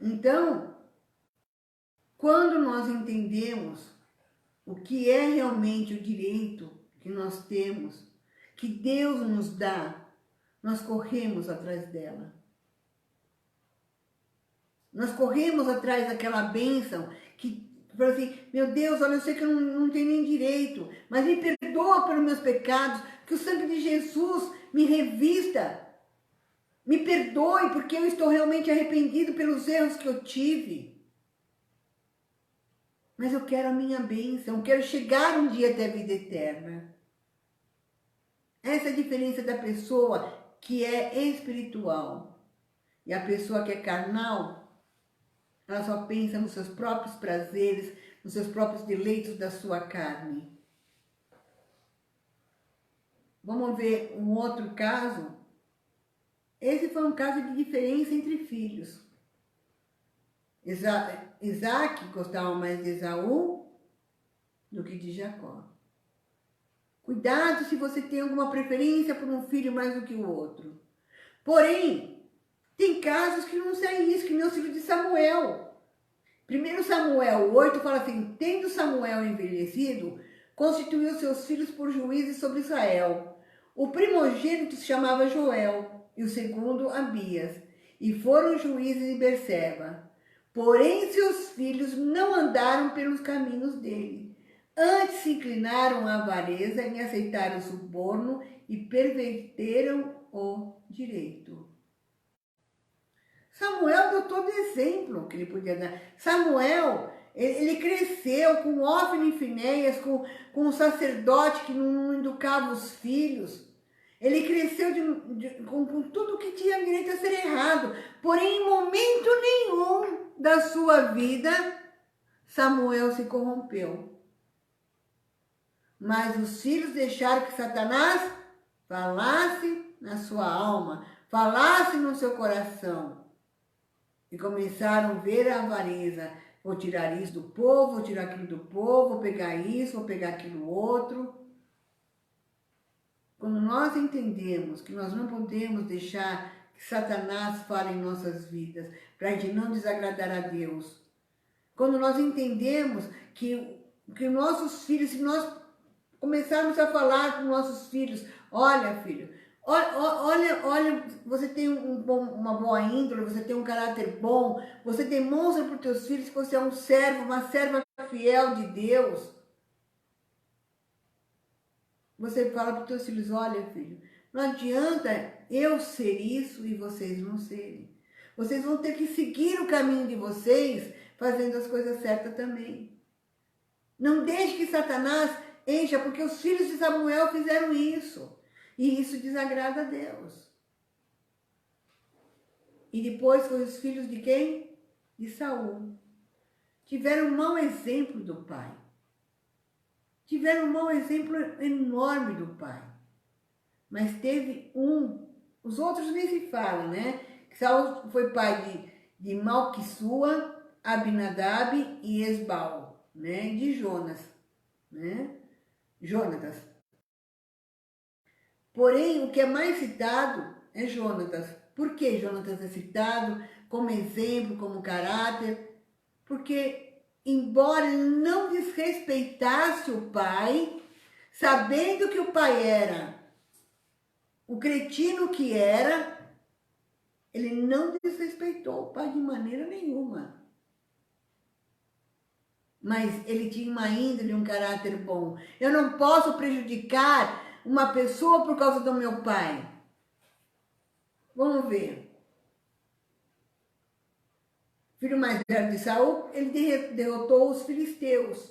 Então, quando nós entendemos o que é realmente o direito que nós temos, que Deus nos dá, nós corremos atrás dela. Nós corremos atrás daquela bênção que fala assim, meu Deus, olha, eu sei que eu não tenho nem direito, mas me perdoa pelos meus pecados, que o sangue de Jesus me revista. Me perdoe porque eu estou realmente arrependido pelos erros que eu tive. Mas eu quero a minha bênção, eu quero chegar um dia até a vida eterna. Essa é a diferença da pessoa que é espiritual. E a pessoa que é carnal, ela só pensa nos seus próprios prazeres, nos seus próprios deleitos da sua carne. Vamos ver um outro caso. Esse foi um caso de diferença entre filhos. Isaac gostava mais de Esaú do que de Jacó. Cuidado se você tem alguma preferência por um filho mais do que o outro. Porém, tem casos que não são isso, que nem o filho de Samuel. 1 Samuel 8 fala assim, tendo Samuel envelhecido, constituiu seus filhos por juízes sobre Israel. O primogênito se chamava Joel e o segundo Abias, e foram juízes em Berseba. Porém, seus filhos não andaram pelos caminhos dele. Antes se inclinaram à avareza em aceitar o suborno e perverteram o direito. Samuel deu todo exemplo que ele podia dar. Samuel, ele cresceu com Hófni e Finéias, com um sacerdote que não educava os filhos. Ele cresceu com tudo que tinha direito a ser errado. Porém, em momento nenhum da sua vida, Samuel se corrompeu. Mas os filhos deixaram que Satanás falasse na sua alma, falasse no seu coração. E começaram a ver a avareza. Vou tirar isso do povo, vou tirar aquilo do povo, vou pegar isso, vou pegar aquilo outro. Quando nós entendemos que nós não podemos deixar que Satanás fale em nossas vidas, para a gente não desagradar a Deus. Quando nós entendemos que nossos filhos, se nós começarmos a falar com nossos filhos, olha filho, olha, você tem uma boa índole, você tem um caráter bom, você demonstra para os teus filhos que você é um servo, uma serva fiel de Deus. Você fala para os teus filhos, olha filho, não adianta eu ser isso e vocês não serem. Vocês vão ter que seguir o caminho de vocês, fazendo as coisas certas também. Não deixe que Satanás encha, porque os filhos de Samuel fizeram isso. E isso desagrada a Deus. E depois foi os filhos de quem? De Saul. Tiveram um mau exemplo do pai. Tiveram um mau exemplo enorme do pai. Mas teve os outros nem se falam, né? Saul foi pai de Malquissua, Abinadab e Esbal, né? De Jonas, né? Jonatas. Porém, o que é mais citado é Jonatas. Por que Jonatas é citado como exemplo, como caráter? Porque, embora ele não desrespeitasse o pai, sabendo que o pai era o cretino que era, ele não desrespeitou o pai de maneira nenhuma. Mas ele tinha uma índole, um caráter bom. Eu não posso prejudicar uma pessoa por causa do meu pai. Vamos ver. Filho mais velho de Saul, ele derrotou os filisteus.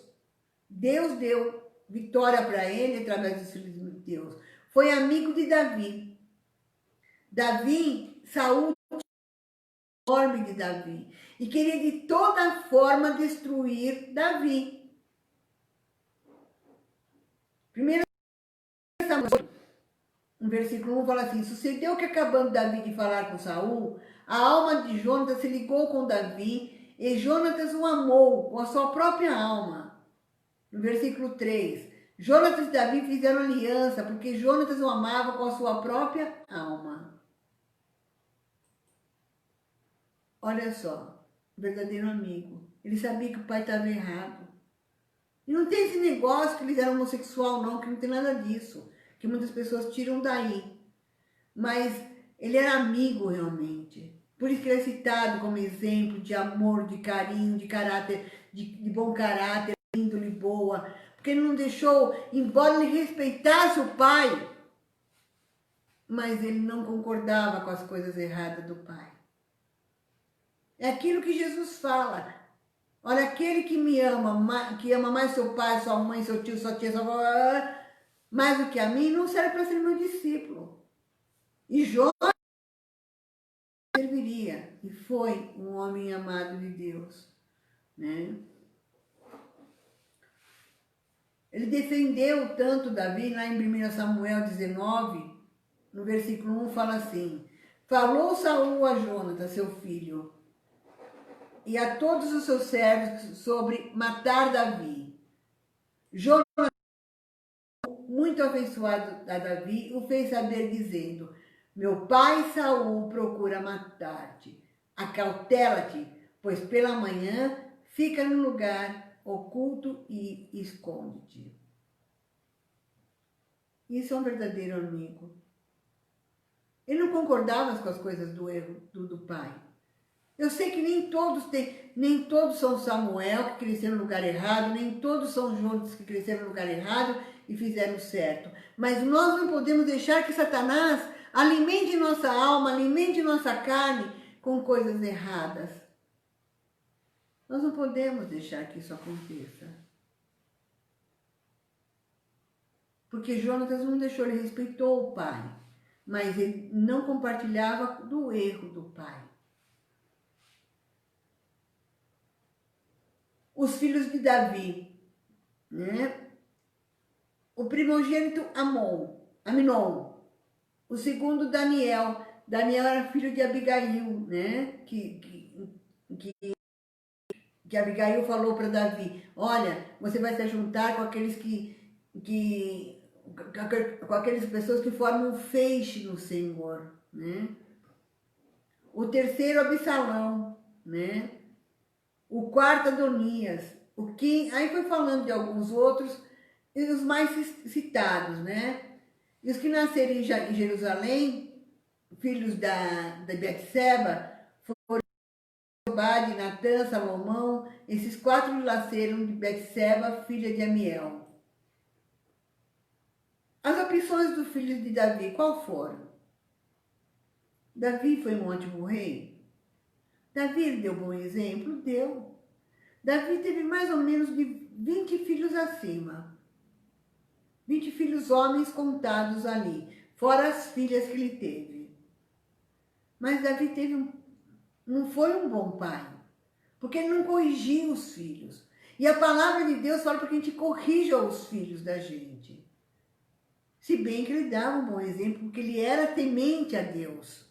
Deus deu vitória para ele através dos filisteus. Foi amigo de Davi. Saul enorme de Davi e queria de toda forma destruir Davi. Primeiro Samuel, no versículo 1 fala assim: sucedeu que acabando Davi de falar com Saul, a alma de Jonatas se ligou com Davi e Jonatas o amou com a sua própria alma. No versículo 3, Jonatas e Davi fizeram aliança porque Jonatas o amava com a sua própria alma. Olha só, verdadeiro amigo. Ele sabia que o pai estava errado. E não tem esse negócio que eles eram homossexual, não, que não tem nada disso. Que muitas pessoas tiram daí. Mas ele era amigo realmente. Por isso que ele é citado como exemplo de amor, de carinho, de caráter, de bom caráter, índole boa. Porque ele não deixou, embora ele respeitasse o pai, mas ele não concordava com as coisas erradas do pai. É aquilo que Jesus fala. Olha, aquele que me ama, que ama mais seu pai, sua mãe, seu tio, sua tia, sua avó, mais do que a mim, não serve para ser meu discípulo. E Jó serviria. E foi um homem amado de Deus. Né? Ele defendeu tanto Davi, lá em 1 Samuel 19, no versículo 1, fala assim: falou Saul a Jonatas, seu filho, e a todos os seus servos sobre matar Davi. Jonatas, muito afeiçoado a Davi, o fez saber dizendo: meu pai Saul procura matar-te. Acautela-te, pois pela manhã fica no lugar oculto e esconde-te. Isso é um verdadeiro amigo. Ele não concordava com as coisas do erro do pai. Eu sei que nem todos são Samuel que cresceram no lugar errado, nem todos são Jonas que cresceram no lugar errado e fizeram certo. Mas nós não podemos deixar que Satanás alimente nossa alma, alimente nossa carne com coisas erradas. Nós não podemos deixar que isso aconteça. Porque Jonatas não deixou, ele respeitou o pai, mas ele não compartilhava do erro do pai. Os filhos de Davi, né? O primogênito Aminon, o segundo Daniel. Daniel era filho de Abigail, né? Que Abigail falou para Davi: olha, você vai se juntar com aqueles com aquelas pessoas que formam um feixe no Senhor, né? O terceiro Absalão, né? O quarto Adonias, o quinto, aí foi falando de alguns outros, e os mais citados, né? E os que nasceram em Jerusalém, filhos de Betseba, foram Obade, Natã, Salomão. Esses quatro nasceram de Betseba, filha de Amiel. As opções dos filhos de Davi, qual foram? Davi foi um ótimo rei? Davi deu bom exemplo? Deu. Davi teve mais ou menos de 20 filhos acima. 20 filhos homens contados ali, fora as filhas que ele teve. Mas Davi não foi um bom pai, porque ele não corrigia os filhos. E a palavra de Deus fala para que a gente corrija os filhos da gente. Se bem que ele dava um bom exemplo, porque ele era temente a Deus.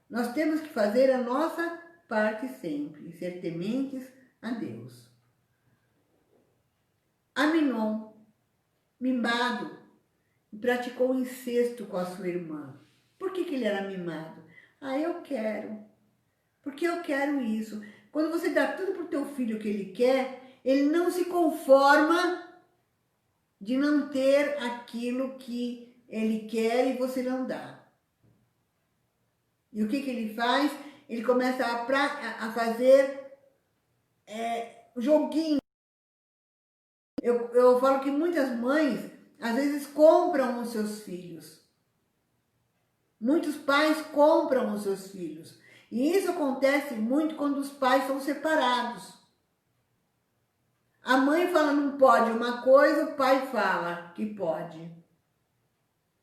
Nós temos que fazer a nossa parte sempre, ser tementes a Deus. Aminon, mimado, praticou incesto com a sua irmã. Por que ele era mimado? Ah, eu quero. Porque eu quero isso. Quando você dá tudo para o teu filho que ele quer, ele não se conforma de não ter aquilo que ele quer e você não dá. E o que ele faz? Ele começa a fazer joguinho. Eu falo que muitas mães, às vezes, compram os seus filhos. Muitos pais compram os seus filhos. E isso acontece muito quando os pais são separados. A mãe fala não pode uma coisa, o pai fala que pode.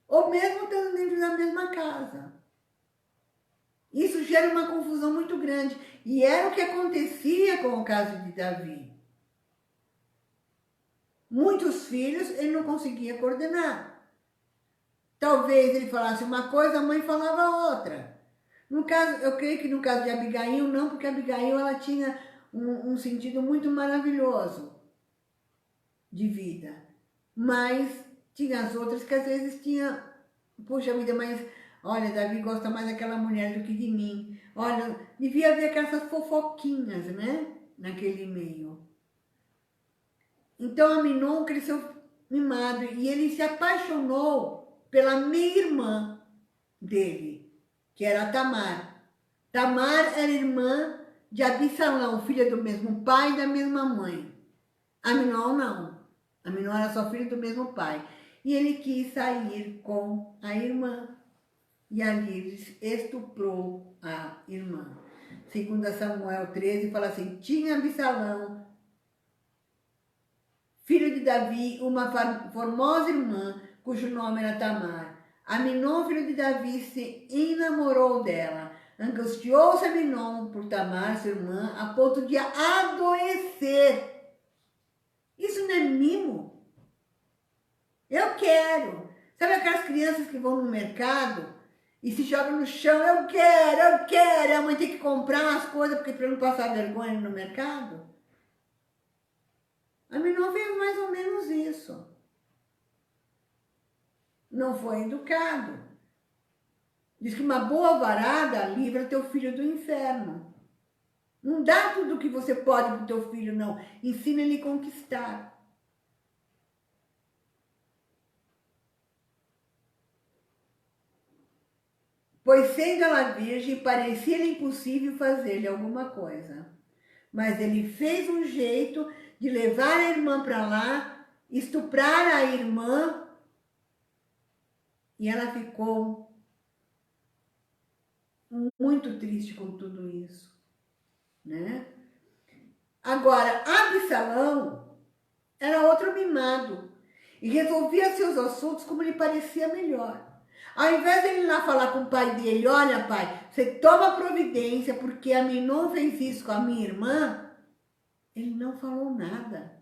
Ou mesmo estando dentro da mesma casa. Isso gera uma confusão muito grande. E era o que acontecia com o caso de Davi. Muitos filhos ele não conseguia coordenar. Talvez ele falasse uma coisa, a mãe falava outra. No caso, eu creio que no caso de Abigail, não, porque Abigail ela tinha um sentido muito maravilhoso de vida. Mas tinha as outras que às vezes tinha, puxa vida, mas olha, Davi gosta mais daquela mulher do que de mim. Olha, devia haver aquelas fofoquinhas, né? Naquele meio. Então Aminon cresceu mimado e ele se apaixonou pela meia-irmã dele, que era Tamar. Tamar era irmã de Absalão, filha do mesmo pai e da mesma mãe. Aminon não. Aminon era só filho do mesmo pai. E ele quis sair com a irmã. E ali ele estuprou a irmã. Segundo Samuel 13, fala assim, tinha Absalão, filho de Davi, uma formosa irmã, cujo nome era Tamar. Aminon, filho de Davi, se enamorou dela. Angustiou-se Aminon por Tamar, sua irmã, a ponto de adoecer. Isso não é mimo? Eu quero. Sabe aquelas crianças que vão no mercado e se jogam no chão? Eu quero, eu quero. A mãe tem que comprar as coisas porque para não passar vergonha no mercado. Aminon fez mais ou menos isso. Não foi educado. Diz que uma boa varada livra teu filho do inferno. Não dá tudo o que você pode para o teu filho, não. Ensina ele a conquistar. Pois sendo ela virgem, parecia-lhe impossível fazer-lhe alguma coisa. Mas ele fez um jeito de levar a irmã para lá, estuprar a irmã, e ela ficou muito triste com tudo isso, né? Agora, Absalão era outro mimado e resolvia seus assuntos como lhe parecia melhor. Ao invés de ele ir lá falar com o pai dele, olha pai, você toma providência porque Aminon fez isso com a minha irmã, ele não falou nada.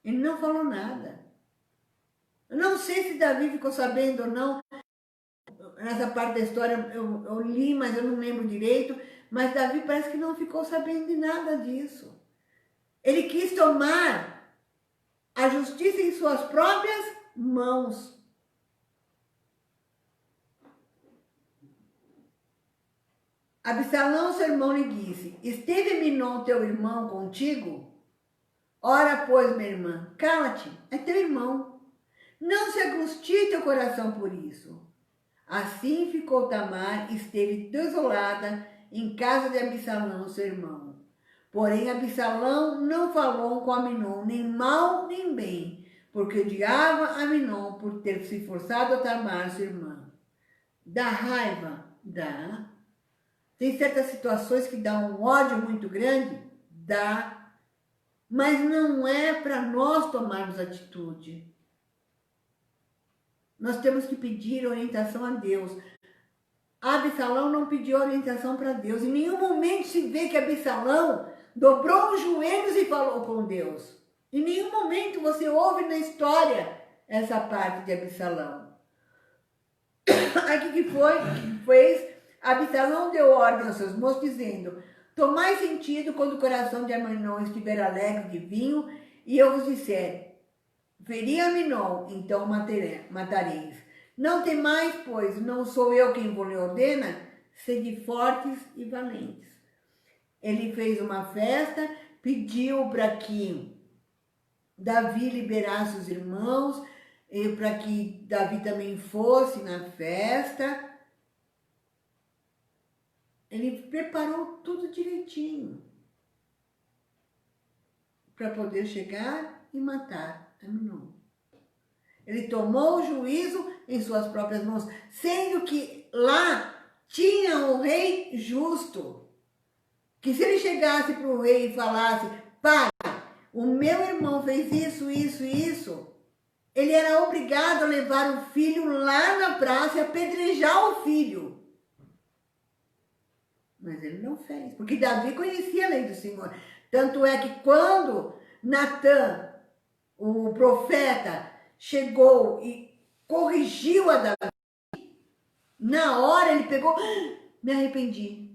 Ele não falou nada. Eu não sei se Davi ficou sabendo ou não. Nessa parte da história eu li, mas eu não lembro direito. Mas Davi parece que não ficou sabendo de nada disso. Ele quis tomar a justiça em suas próprias mãos. Absalão, seu irmão, lhe disse, esteve Aminon, teu irmão, contigo? Ora, pois, minha irmã, cala-te, é teu irmão. Não se angustie teu coração por isso. Assim ficou Tamar, esteve desolada em casa de Absalão, seu irmão. Porém, Absalão não falou com Aminon, nem mal nem bem, porque odiava Aminon por ter se forçado a Tamar, sua irmã. Dá raiva? Dá. Tem certas situações que dá um ódio muito grande? Dá. Mas não é para nós tomarmos atitude. Nós temos que pedir orientação a Deus. Absalão não pediu orientação para Deus. Em nenhum momento se vê que Absalão dobrou os joelhos e falou com Deus. Em nenhum momento você ouve na história essa parte de Absalão. Aqui que foi, fez, Absalão deu ordem aos seus moços, dizendo, tomai sentido quando o coração de Aminon estiver alegre de vinho, e eu vos disser, feri Aminon, então matareis. Não temais, pois, não sou eu quem vos ordena, sede fortes e valentes. Ele fez uma festa, pediu para que Davi liberasse os irmãos, para que Davi também fosse na festa. Ele preparou tudo direitinho para poder chegar e matar Aminon. Ele tomou o juízo em suas próprias mãos, sendo que lá tinha um rei justo, que se ele chegasse para o rei e falasse, pai, o meu irmão fez isso, isso e isso, ele era obrigado a levar o filho lá na praça e apedrejar o filho. Mas ele não fez, porque Davi conhecia a lei do Senhor. Tanto é que quando Natã, o profeta, chegou e corrigiu a Davi, na hora ele pegou, me arrependi.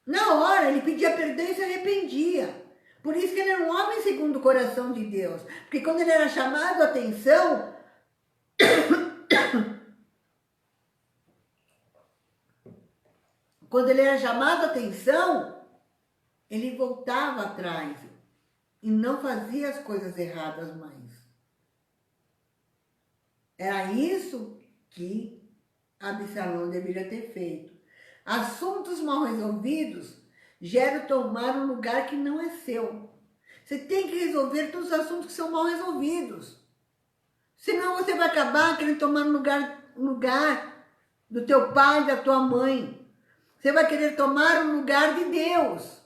Na hora ele pedia perdão e se arrependia. Por isso que ele era um homem segundo o coração de Deus. Porque quando ele era chamado a atenção, quando ele era chamado a atenção, ele voltava atrás e não fazia as coisas erradas mais. Era isso que Absalão deveria ter feito. Assuntos mal resolvidos geram tomar um lugar que não é seu. Você tem que resolver todos os assuntos que são mal resolvidos. Senão você vai acabar querendo tomar um lugar do teu pai, da tua mãe. Você vai querer tomar um lugar de Deus.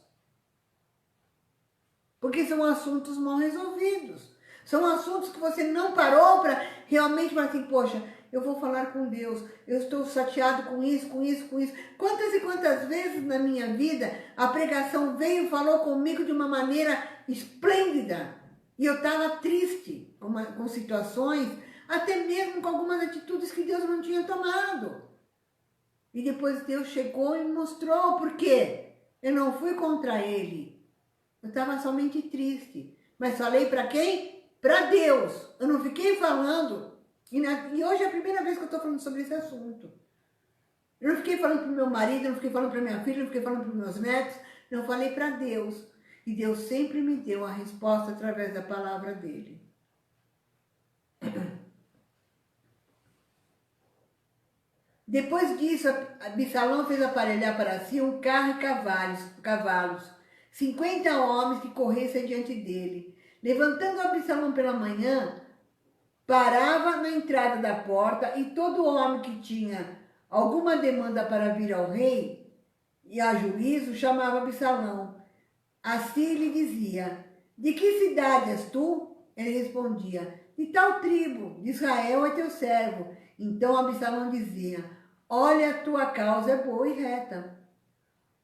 Porque são assuntos mal resolvidos. São assuntos que você não parou para realmente falar assim, poxa, eu vou falar com Deus, eu estou chateado com isso, com isso, com isso. Quantas e quantas vezes na minha vida a pregação veio e falou comigo de uma maneira esplêndida. E eu estava triste com situações, até mesmo com algumas atitudes que Deus não tinha tomado. E depois Deus chegou e mostrou por quê. Eu não fui contra ele. Eu estava somente triste. Mas falei para quem? Para Deus. Eu não fiquei falando. E hoje é a primeira vez que eu estou falando sobre esse assunto. Eu não fiquei falando para o meu marido, eu não fiquei falando para minha filha, eu não fiquei falando para os meus netos. Eu falei para Deus. E Deus sempre me deu a resposta através da palavra dele. Depois disso, Absalão fez aparelhar para si um carro e cavalos, 50 homens que corressem diante dele. Levantando Absalão pela manhã, parava na entrada da porta e todo homem que tinha alguma demanda para vir ao rei e a juízo chamava Absalão. Assim lhe dizia, de que cidade és tu? Ele respondia, de tal tribo, de Israel é teu servo. Então Absalão dizia, olha, a tua causa é boa e reta.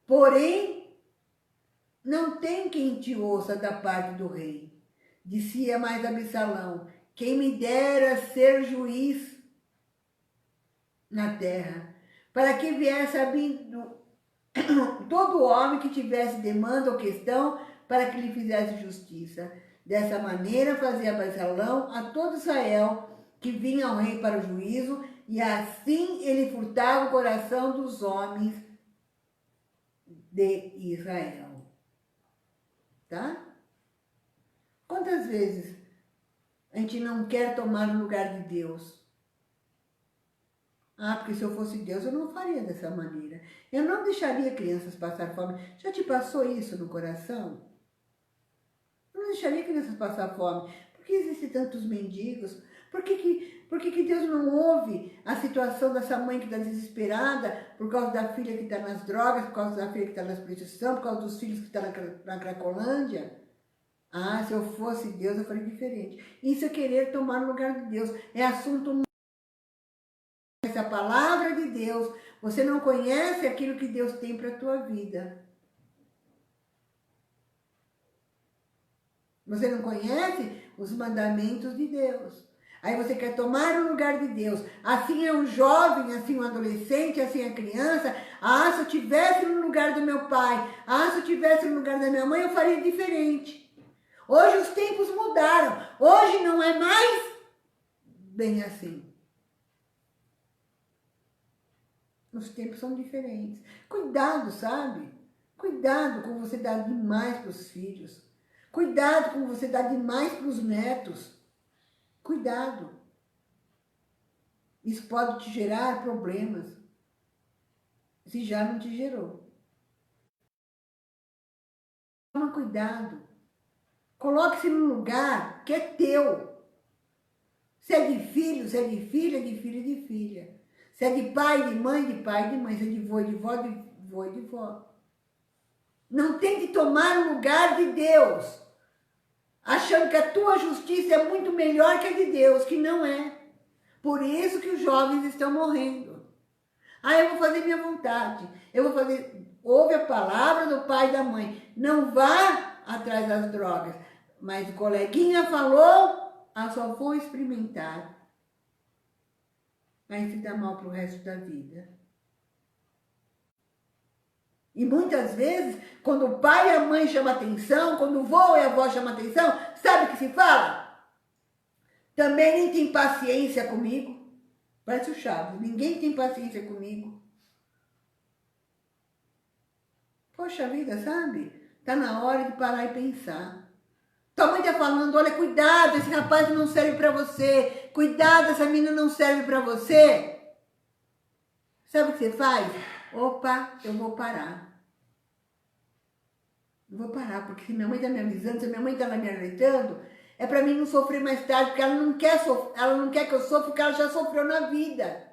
Porém, não tem quem te ouça da parte do rei. Dizia mais Absalão, quem me dera ser juiz na terra, para que viesse abrindo todo homem que tivesse demanda ou questão, para que lhe fizesse justiça. Dessa maneira fazia Absalão a todo Israel que vinha ao rei para o juízo, e assim ele furtava o coração dos homens de Israel. Tá? Quantas vezes a gente não quer tomar o lugar de Deus? Ah, porque se eu fosse Deus, eu não faria dessa maneira. Eu não deixaria crianças passar fome. Já te passou isso no coração? Eu não deixaria crianças passar fome. Por que existem tantos mendigos? Por que Deus não ouve a situação dessa mãe que está desesperada por causa da filha que está nas drogas, por causa da filha que está na prostituição, por causa dos filhos que estão na Cracolândia? Ah, se eu fosse Deus, eu faria diferente. Isso é querer tomar o lugar de Deus. É assunto... Essa palavra de Deus, você não conhece aquilo que Deus tem para a tua vida. Você não conhece os mandamentos de Deus. Aí você quer tomar o lugar de Deus. Assim é um jovem, assim um adolescente, assim é criança. Ah, se eu tivesse no lugar do meu pai, ah, se eu tivesse no lugar da minha mãe, eu faria diferente. Hoje os tempos mudaram. Hoje não é mais bem assim. Os tempos são diferentes. Cuidado, sabe? Cuidado com você dar demais para os filhos. Cuidado com você dar demais para os netos. Cuidado. Isso pode te gerar problemas. Se já não te gerou. Toma cuidado. Coloque-se num lugar que é teu. Se é de filho, se é de filha, de filho e de filha. Se é de pai, de mãe, de pai, de mãe. Se é de vô, de vó, de vô e de vó. Não tente tomar o lugar de Deus, achando que a tua justiça é muito melhor que a de Deus, que não é. Por isso que os jovens estão morrendo. Ah, eu vou fazer minha vontade. Eu vou fazer... Ouve a palavra do pai e da mãe. Não vá atrás das drogas. Mas o coleguinha falou, só vou experimentar. Aí se dá mal pro resto da vida. E muitas vezes, quando o pai e a mãe chamam atenção, quando o vô e a avó chamam atenção, sabe o que se fala? Também nem tem paciência comigo. Parece o Chaves, ninguém tem paciência comigo. Poxa vida, sabe? Tá na hora de parar e pensar. Tua mãe tá falando, olha, cuidado, esse rapaz não serve pra você. Cuidado, essa menina não serve pra você. Sabe o que você faz? Opa, eu vou parar. Eu vou parar, porque se minha mãe tá me avisando, se minha mãe tá me alertando, é pra mim não sofrer mais tarde, porque ela não quer que eu sofra, porque ela já sofreu na vida.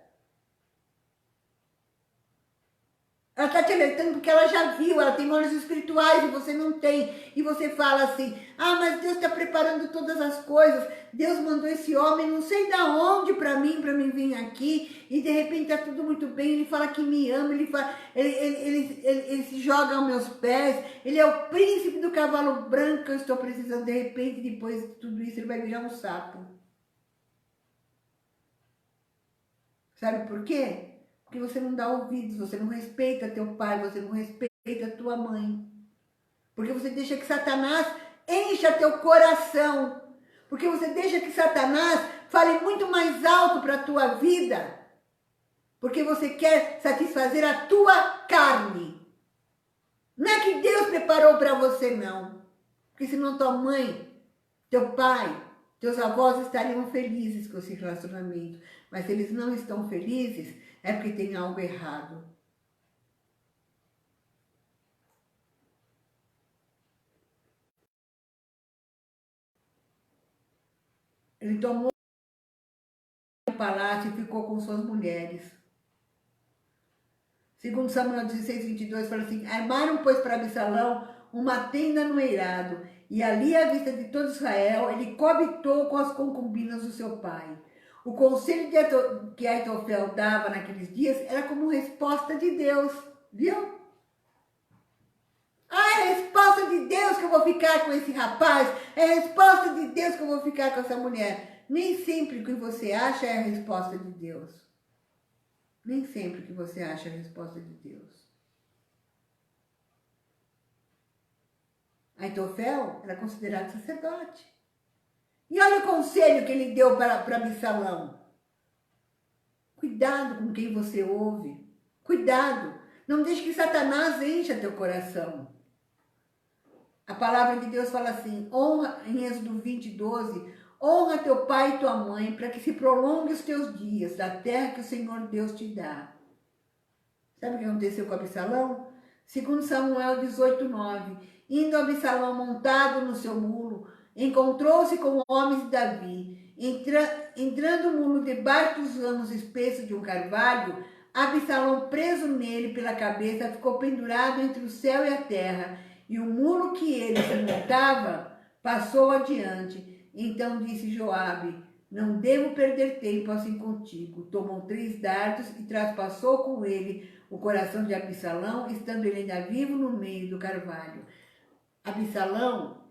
Ela está te alertando porque ela já viu, ela tem olhos espirituais e você não tem. E você fala assim, mas Deus está preparando todas as coisas. Deus mandou esse homem, não sei de onde para mim vir aqui. E de repente está tudo muito bem, ele fala que me ama, ele se joga aos meus pés. Ele é o príncipe do cavalo branco que eu estou precisando. De repente, depois de tudo isso, ele vai virar um sapo. Sabe por quê? Porque você não dá ouvidos, você não respeita teu pai, você não respeita tua mãe. Porque você deixa que Satanás encha teu coração. Porque você deixa que Satanás fale muito mais alto para a tua vida. Porque você quer satisfazer a tua carne. Não é que Deus preparou para você, não. Porque senão tua mãe, teu pai, teus avós estariam felizes com esse relacionamento. Mas se eles não estão felizes, é porque tem algo errado. Ele tomou o palácio e ficou com suas mulheres. Segundo Samuel 16, 22, fala assim, armaram, pois, para Absalão uma tenda no eirado, e ali, à vista de todo Israel, ele coabitou com as concubinas do seu pai. O conselho que Aitofel dava naqueles dias era como resposta de Deus, viu? É a resposta de Deus que eu vou ficar com esse rapaz, é a resposta de Deus que eu vou ficar com essa mulher. Nem sempre o que você acha é a resposta de Deus. Nem sempre o que você acha é a resposta de Deus. Aitofel era considerado sacerdote. E olha o conselho que ele deu para Absalão. Cuidado com quem você ouve. Cuidado. Não deixe que Satanás encha teu coração. A palavra de Deus fala assim, honra, em Êxodo 20, 12, honra teu pai e tua mãe para que se prolongue os teus dias da terra que o Senhor Deus te dá. Sabe o que aconteceu com Absalão? Segundo Samuel 18, 9, indo Absalão montado no seu mulo, encontrou-se com homens de Davi. Entrando o mulo debaixo dos ramos espessos de um carvalho, Absalão, preso nele pela cabeça, ficou pendurado entre o céu e a terra, e o mulo que ele se montava passou adiante. Então disse Joabe, não devo perder tempo assim contigo. Tomou 3 dardos e traspassou com ele o coração de Absalão, estando ele ainda vivo no meio do carvalho. Absalão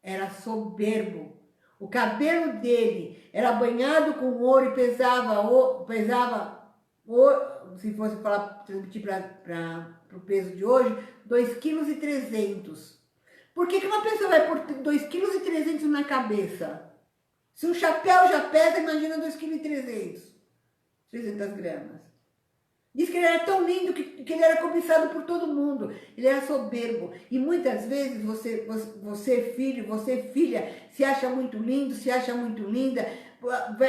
era soberbo. O cabelo dele era banhado com ouro e pesava se fosse falar para o peso de hoje, 2,3 kg. Por que uma pessoa vai pôr 2,3 kg na cabeça? Se um chapéu já pesa, imagina 2,3 kg, 300 gramas. Diz que ele era tão lindo que ele era cobiçado por todo mundo. Ele era soberbo. E muitas vezes você filho, você filha, se acha muito lindo, se acha muito linda.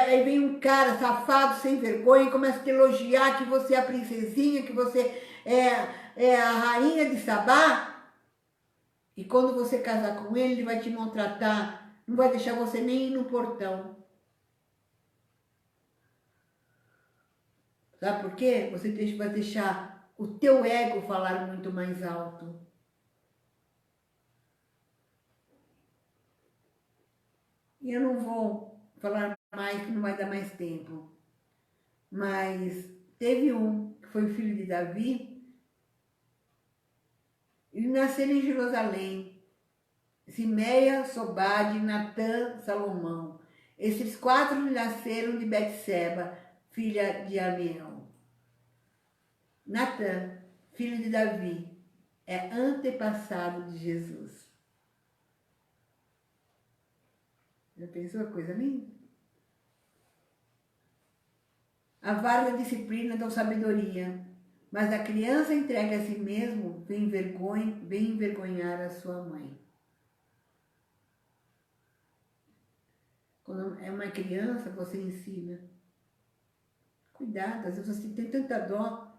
Aí vem um cara safado, sem vergonha, e começa a te elogiar que você é a princesinha, que você é a rainha de Sabá. E quando você casar com ele vai te maltratar, não vai deixar você nem ir no portão. Sabe por quê? Você vai deixar o teu ego falar muito mais alto. E eu não vou falar mais, que não vai dar mais tempo. Mas teve um, que foi o filho de Davi. Ele nasceu em Jerusalém. Simeia, Sobade, Natã, Salomão. Esses 4 nasceram de Betseba, filha de Amiel. Natã, filho de Davi, é antepassado de Jesus. Já pensou a coisa linda? A vara da disciplina dá sabedoria, mas a criança entregue a si mesmo vem envergonhar a sua mãe. Quando é uma criança, você ensina. Cuidado, às vezes você tem tanta dó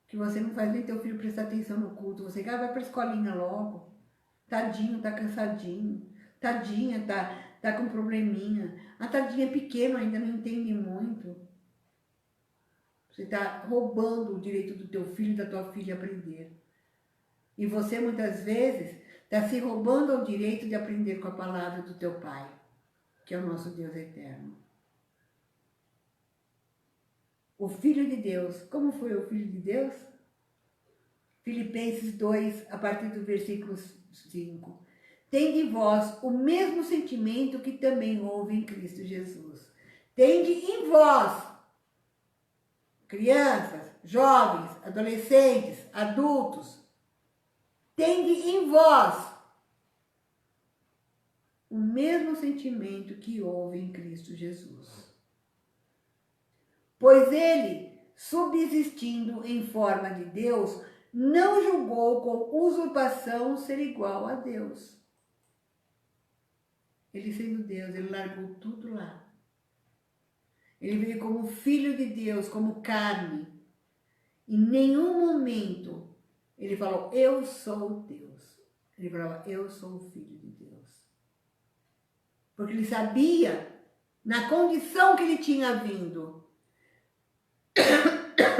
que você não faz nem teu filho prestar atenção no culto. Você vai para a escolinha logo. Tadinho, tá cansadinho. Tadinha, tá com probleminha. A tadinha é pequena, ainda não entende muito. Você está roubando o direito do teu filho e da tua filha aprender. E você, muitas vezes, está se roubando o direito de aprender com a palavra do teu Pai, que é o nosso Deus eterno. O Filho de Deus. Como foi o Filho de Deus? Filipenses 2, a partir do versículo 5. Tende em vós o mesmo sentimento que também houve em Cristo Jesus. Tende em vós, crianças, jovens, adolescentes, adultos. Tende em vós o mesmo sentimento que houve em Cristo Jesus. Pois ele, subsistindo em forma de Deus, não julgou com usurpação ser igual a Deus. Ele sendo Deus, ele largou tudo lá. Ele veio como filho de Deus, como carne. Em nenhum momento ele falou, eu sou Deus. Ele falava, eu sou o filho de Deus. Porque ele sabia, na condição que ele tinha vindo,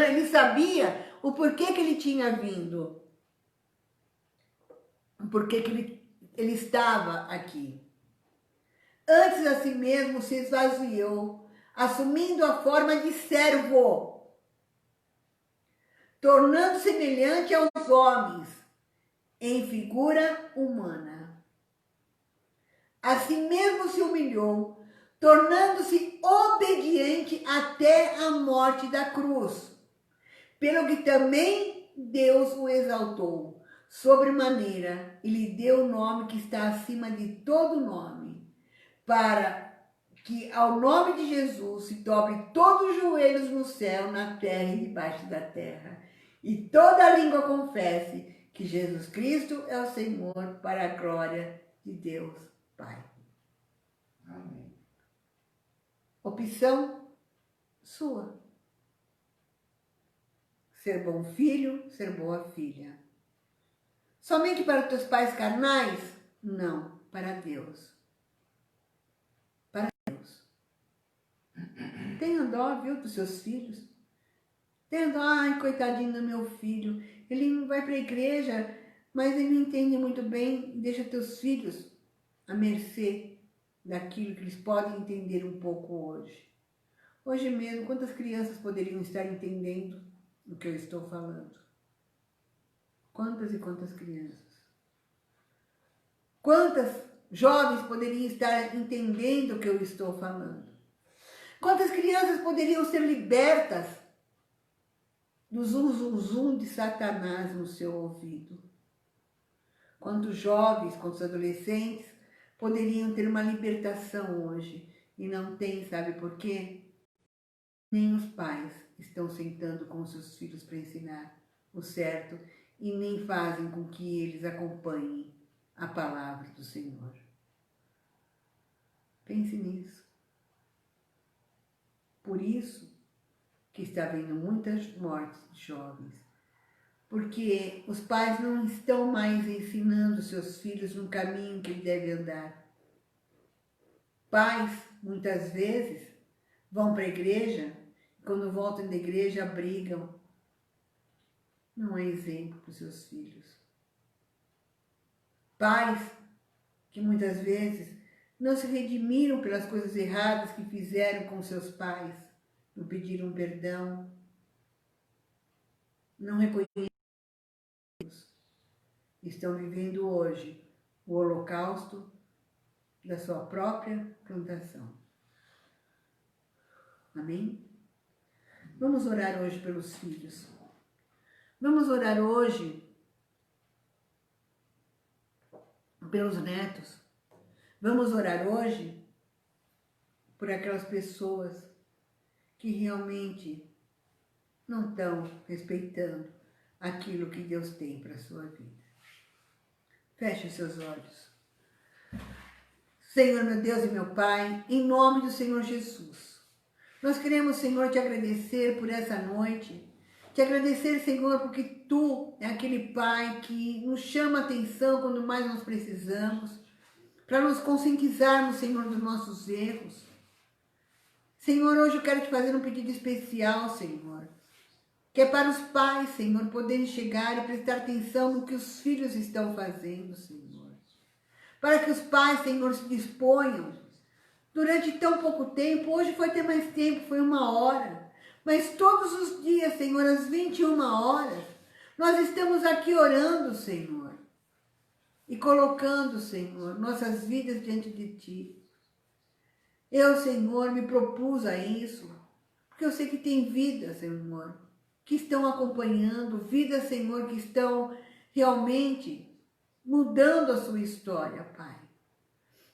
ele sabia o porquê que ele tinha vindo. O porquê que ele estava aqui. Antes a si mesmo se esvaziou, assumindo a forma de servo, tornando semelhante aos homens, em figura humana. A si mesmo se humilhou, tornando-se obediente até a morte da cruz, pelo que também Deus o exaltou, sobremaneira, e lhe deu o nome que está acima de todo nome, para que ao nome de Jesus se dobre todos os joelhos no céu, na terra e debaixo da terra, e toda língua confesse que Jesus Cristo é o Senhor, para a glória de Deus Pai. Amém. Opção sua. Ser bom filho, ser boa filha. Somente para os teus pais carnais? Não, para Deus. Para Deus. Tenha dó, viu, dos seus filhos. Tenha dó, ai, coitadinho do meu filho. Ele não vai para a igreja, mas ele não entende muito bem. Deixa teus filhos à mercê daquilo que eles podem entender um pouco hoje. Hoje mesmo, quantas crianças poderiam estar entendendo o que eu estou falando? Quantas e quantas crianças? Quantas jovens poderiam estar entendendo o que eu estou falando? Quantas crianças poderiam ser libertas do zum, zum, zum de Satanás no seu ouvido? Quantos jovens, quantos adolescentes poderiam ter uma libertação hoje E não tem, sabe por quê? Nem os pais estão sentando com os seus filhos para ensinar o certo e nem fazem com que eles acompanhem a palavra do Senhor. Pense nisso. Por isso que está havendo muitas mortes de jovens. Porque os pais não estão mais ensinando seus filhos no caminho que ele deve andar. Pais, muitas vezes, vão para a igreja, e quando voltam da igreja, brigam. Não é exemplo para os seus filhos. Pais que muitas vezes não se redimiram pelas coisas erradas que fizeram com seus pais, não pediram perdão, não reconheceram, estão vivendo hoje o holocausto da sua própria plantação. Amém? Vamos orar hoje pelos filhos. Vamos orar hoje pelos netos. Vamos orar hoje por aquelas pessoas que realmente não estão respeitando aquilo que Deus tem para a sua vida. Feche os seus olhos. Senhor, meu Deus e meu Pai, em nome do Senhor Jesus, nós queremos, Senhor, te agradecer por essa noite. Te agradecer, Senhor, porque Tu é aquele Pai que nos chama a atenção quando mais nós precisamos, para nos conscientizarmos, Senhor, dos nossos erros. Senhor, hoje eu quero te fazer um pedido especial, Senhor, que é para os pais, Senhor, poderem chegar e prestar atenção no que os filhos estão fazendo, Senhor. Para que os pais, Senhor, se disponham durante tão pouco tempo. Hoje foi ter mais tempo, foi 1 hora. Mas todos os dias, Senhor, às 21 horas, nós estamos aqui orando, Senhor. E colocando, Senhor, nossas vidas diante de Ti. Eu, Senhor, me propus a isso, porque eu sei que tem vidas, Senhor, que estão acompanhando, vidas, Senhor, que estão realmente mudando a sua história, Pai.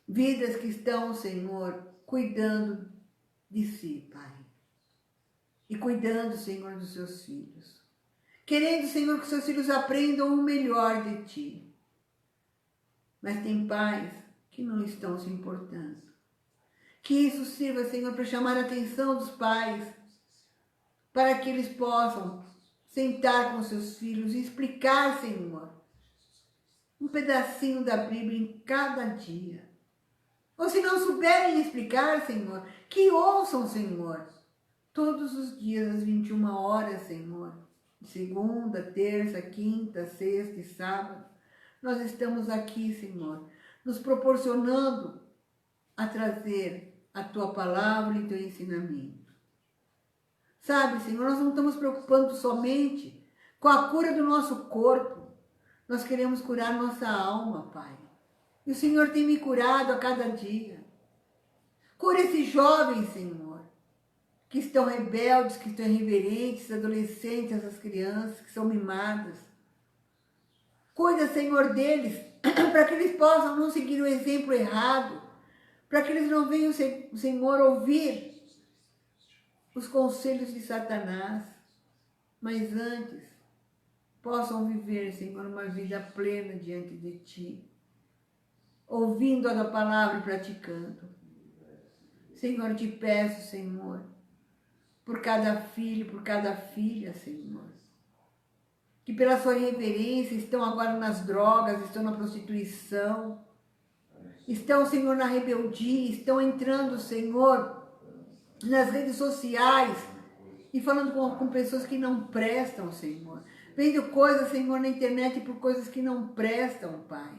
Vidas que estão, Senhor, cuidando de si, Pai. E cuidando, Senhor, dos seus filhos. Querendo, Senhor, que seus filhos aprendam o melhor de Ti. Mas tem pais que não estão se importando. Que isso sirva, Senhor, para chamar a atenção dos pais, para que eles possam sentar com seus filhos e explicar, Senhor, um pedacinho da Bíblia em cada dia. Ou se não souberem explicar, Senhor, que ouçam, Senhor, todos os dias às 21 horas, Senhor. Segunda, terça, quinta, sexta e sábado. Nós estamos aqui, Senhor, nos proporcionando a trazer a Tua palavra e Teu ensinamento. Sabe, Senhor, nós não estamos preocupando somente com a cura do nosso corpo. Nós queremos curar nossa alma, Pai. E o Senhor tem me curado a cada dia. Cura esses jovens, Senhor, que estão rebeldes, que estão irreverentes, adolescentes, essas crianças que são mimadas. Cuida, Senhor, deles, para que eles possam não seguir o exemplo errado, para que eles não venham, Senhor, ouvir os conselhos de Satanás, mas antes possam viver, Senhor, uma vida plena diante de Ti, ouvindo a Tua palavra e praticando. Senhor, te peço, Senhor, por cada filho, por cada filha, Senhor, que pela sua irreverência estão agora nas drogas, estão na prostituição, estão, Senhor, na rebeldia, estão entrando, Senhor, nas redes sociais e falando com pessoas que não prestam, Senhor. Vendo coisas, Senhor, na internet por coisas que não prestam, Pai.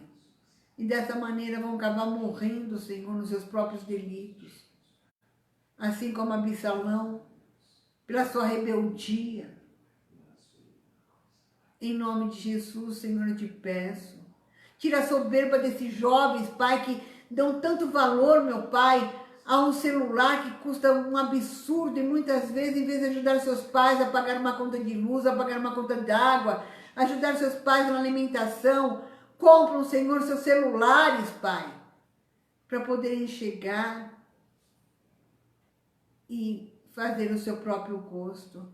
E dessa maneira vão acabar morrendo, Senhor, nos seus próprios delitos. Assim como Absalão, pela sua rebeldia. Em nome de Jesus, Senhor, eu te peço. Tira a soberba desses jovens, Pai, que dão tanto valor, meu Pai, a um celular que custa um absurdo e muitas vezes, em vez de ajudar seus pais a pagar uma conta de luz, a pagar uma conta de água, ajudar seus pais na alimentação, compram, Senhor, seus celulares, Pai, para poderem chegar e fazer o seu próprio gosto.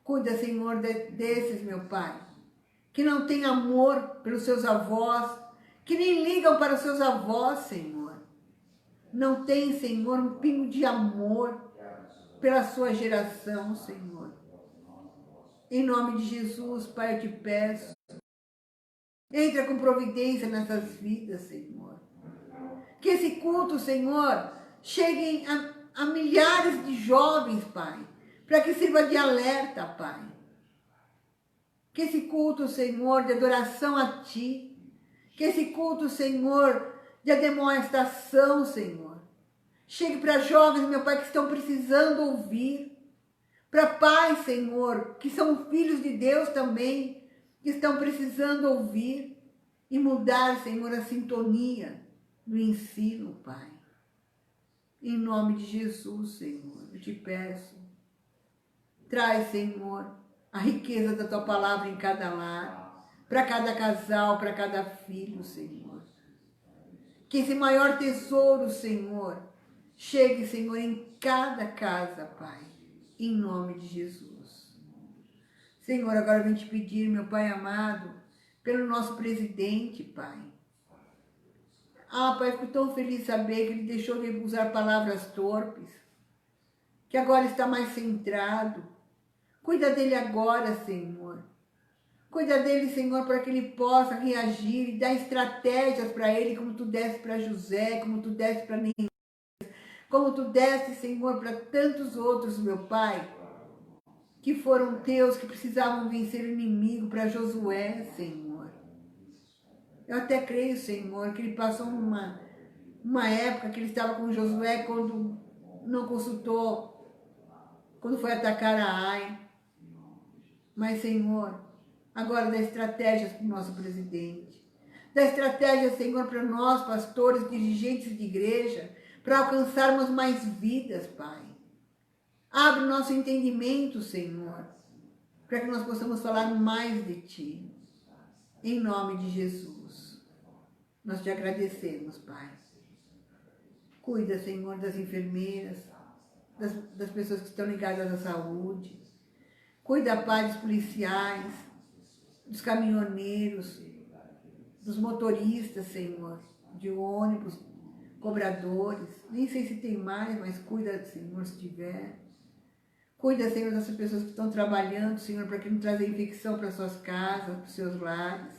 Cuida, Senhor, desses, meu Pai, que não têm amor pelos seus avós, que nem ligam para os seus avós, Senhor. Não tem, Senhor, um pingo de amor pela sua geração, Senhor. Em nome de Jesus, Pai, eu te peço. Entra com providência nessas vidas, Senhor. Que esse culto, Senhor, chegue a milhares de jovens, Pai, para que sirva de alerta, Pai. Que esse culto, Senhor, de adoração a Ti, que esse culto, Senhor, de demonstração, Senhor, chegue para jovens, meu Pai, que estão precisando ouvir, para pais, Senhor, que são filhos de Deus também, que estão precisando ouvir e mudar, Senhor, a sintonia do ensino, Pai. Em nome de Jesus, Senhor, eu te peço. Traz, Senhor, a riqueza da Tua palavra em cada lar, para cada casal, para cada filho, Senhor. Que esse maior tesouro, Senhor, chegue, Senhor, em cada casa, Pai. Em nome de Jesus. Senhor, agora eu vim te pedir, meu Pai amado, pelo nosso presidente, Pai. Pai, fico tão feliz de saber que ele deixou de usar palavras torpes, que agora está mais centrado. Cuida dele agora, Senhor. Cuida dele, Senhor, para que ele possa reagir e dar estratégias para ele, como Tu deste para José, como Tu deste para Neemias, como Tu deste, Senhor, para tantos outros, meu Pai, que foram Teus, que precisavam vencer o inimigo, para Josué, Senhor. Eu até creio, Senhor, que ele passou uma época que ele estava com Josué quando não consultou, quando foi atacar a Ai. Mas, Senhor, agora dá estratégias para o nosso presidente. Dá estratégias, Senhor, para nós, pastores, dirigentes de igreja, para alcançarmos mais vidas, Pai. Abre o nosso entendimento, Senhor, para que nós possamos falar mais de Ti. Em nome de Jesus. Nós te agradecemos, Pai. Cuida, Senhor, das enfermeiras, das pessoas que estão ligadas à saúde. Cuida, Pai, dos policiais, dos caminhoneiros, dos motoristas, Senhor, de ônibus, cobradores. Nem sei se tem mais, mas cuida, Senhor, se tiver. Cuida, Senhor, dessas pessoas que estão trabalhando, Senhor, para que não trazer infecção para suas casas, para os seus lares.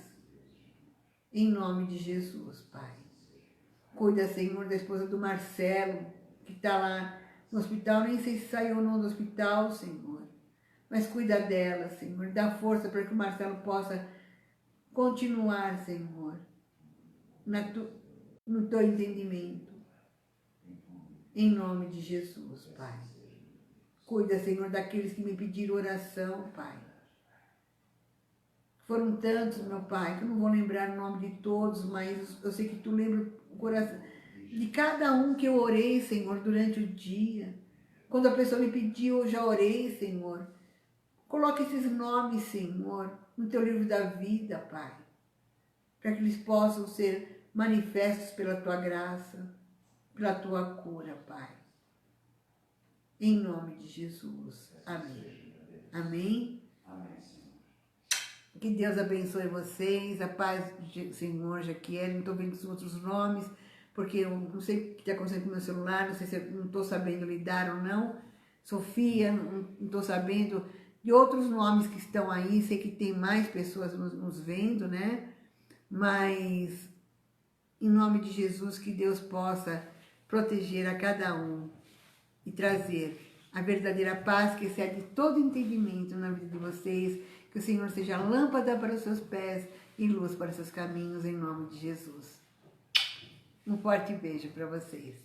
Em nome de Jesus, Pai. Cuida, Senhor, da esposa do Marcelo, que está lá no hospital. Nem sei se saiu ou não do hospital, Senhor. Mas cuida dela, Senhor. Dá força para que o Marcelo possa continuar, Senhor, no Teu entendimento. Em nome de Jesus, Pai. Cuida, Senhor, daqueles que me pediram oração, Pai. Foram tantos, meu Pai, que eu não vou lembrar o nome de todos, mas eu sei que Tu lembra o coração de cada um que eu orei, Senhor, durante o dia. Quando a pessoa me pediu, eu já orei, Senhor. Coloque esses nomes, Senhor, no Teu livro da vida, Pai, para que eles possam ser manifestos pela Tua graça, pela Tua cura, Pai. Em nome de Jesus. Amém. Amém. Que Deus abençoe vocês, a paz do Senhor, Jaquiel. Não estou vendo os outros nomes, porque eu não sei o que está acontecendo com o meu celular, não sei se eu não estou sabendo lidar ou não. Sofia, não estou sabendo de outros nomes que estão aí, sei que tem mais pessoas nos vendo, né? Mas, em nome de Jesus, que Deus possa proteger a cada um e trazer a verdadeira paz que excede todo entendimento na vida de vocês. Que o Senhor seja lâmpada para os seus pés e luz para os seus caminhos, em nome de Jesus. Um forte beijo para vocês.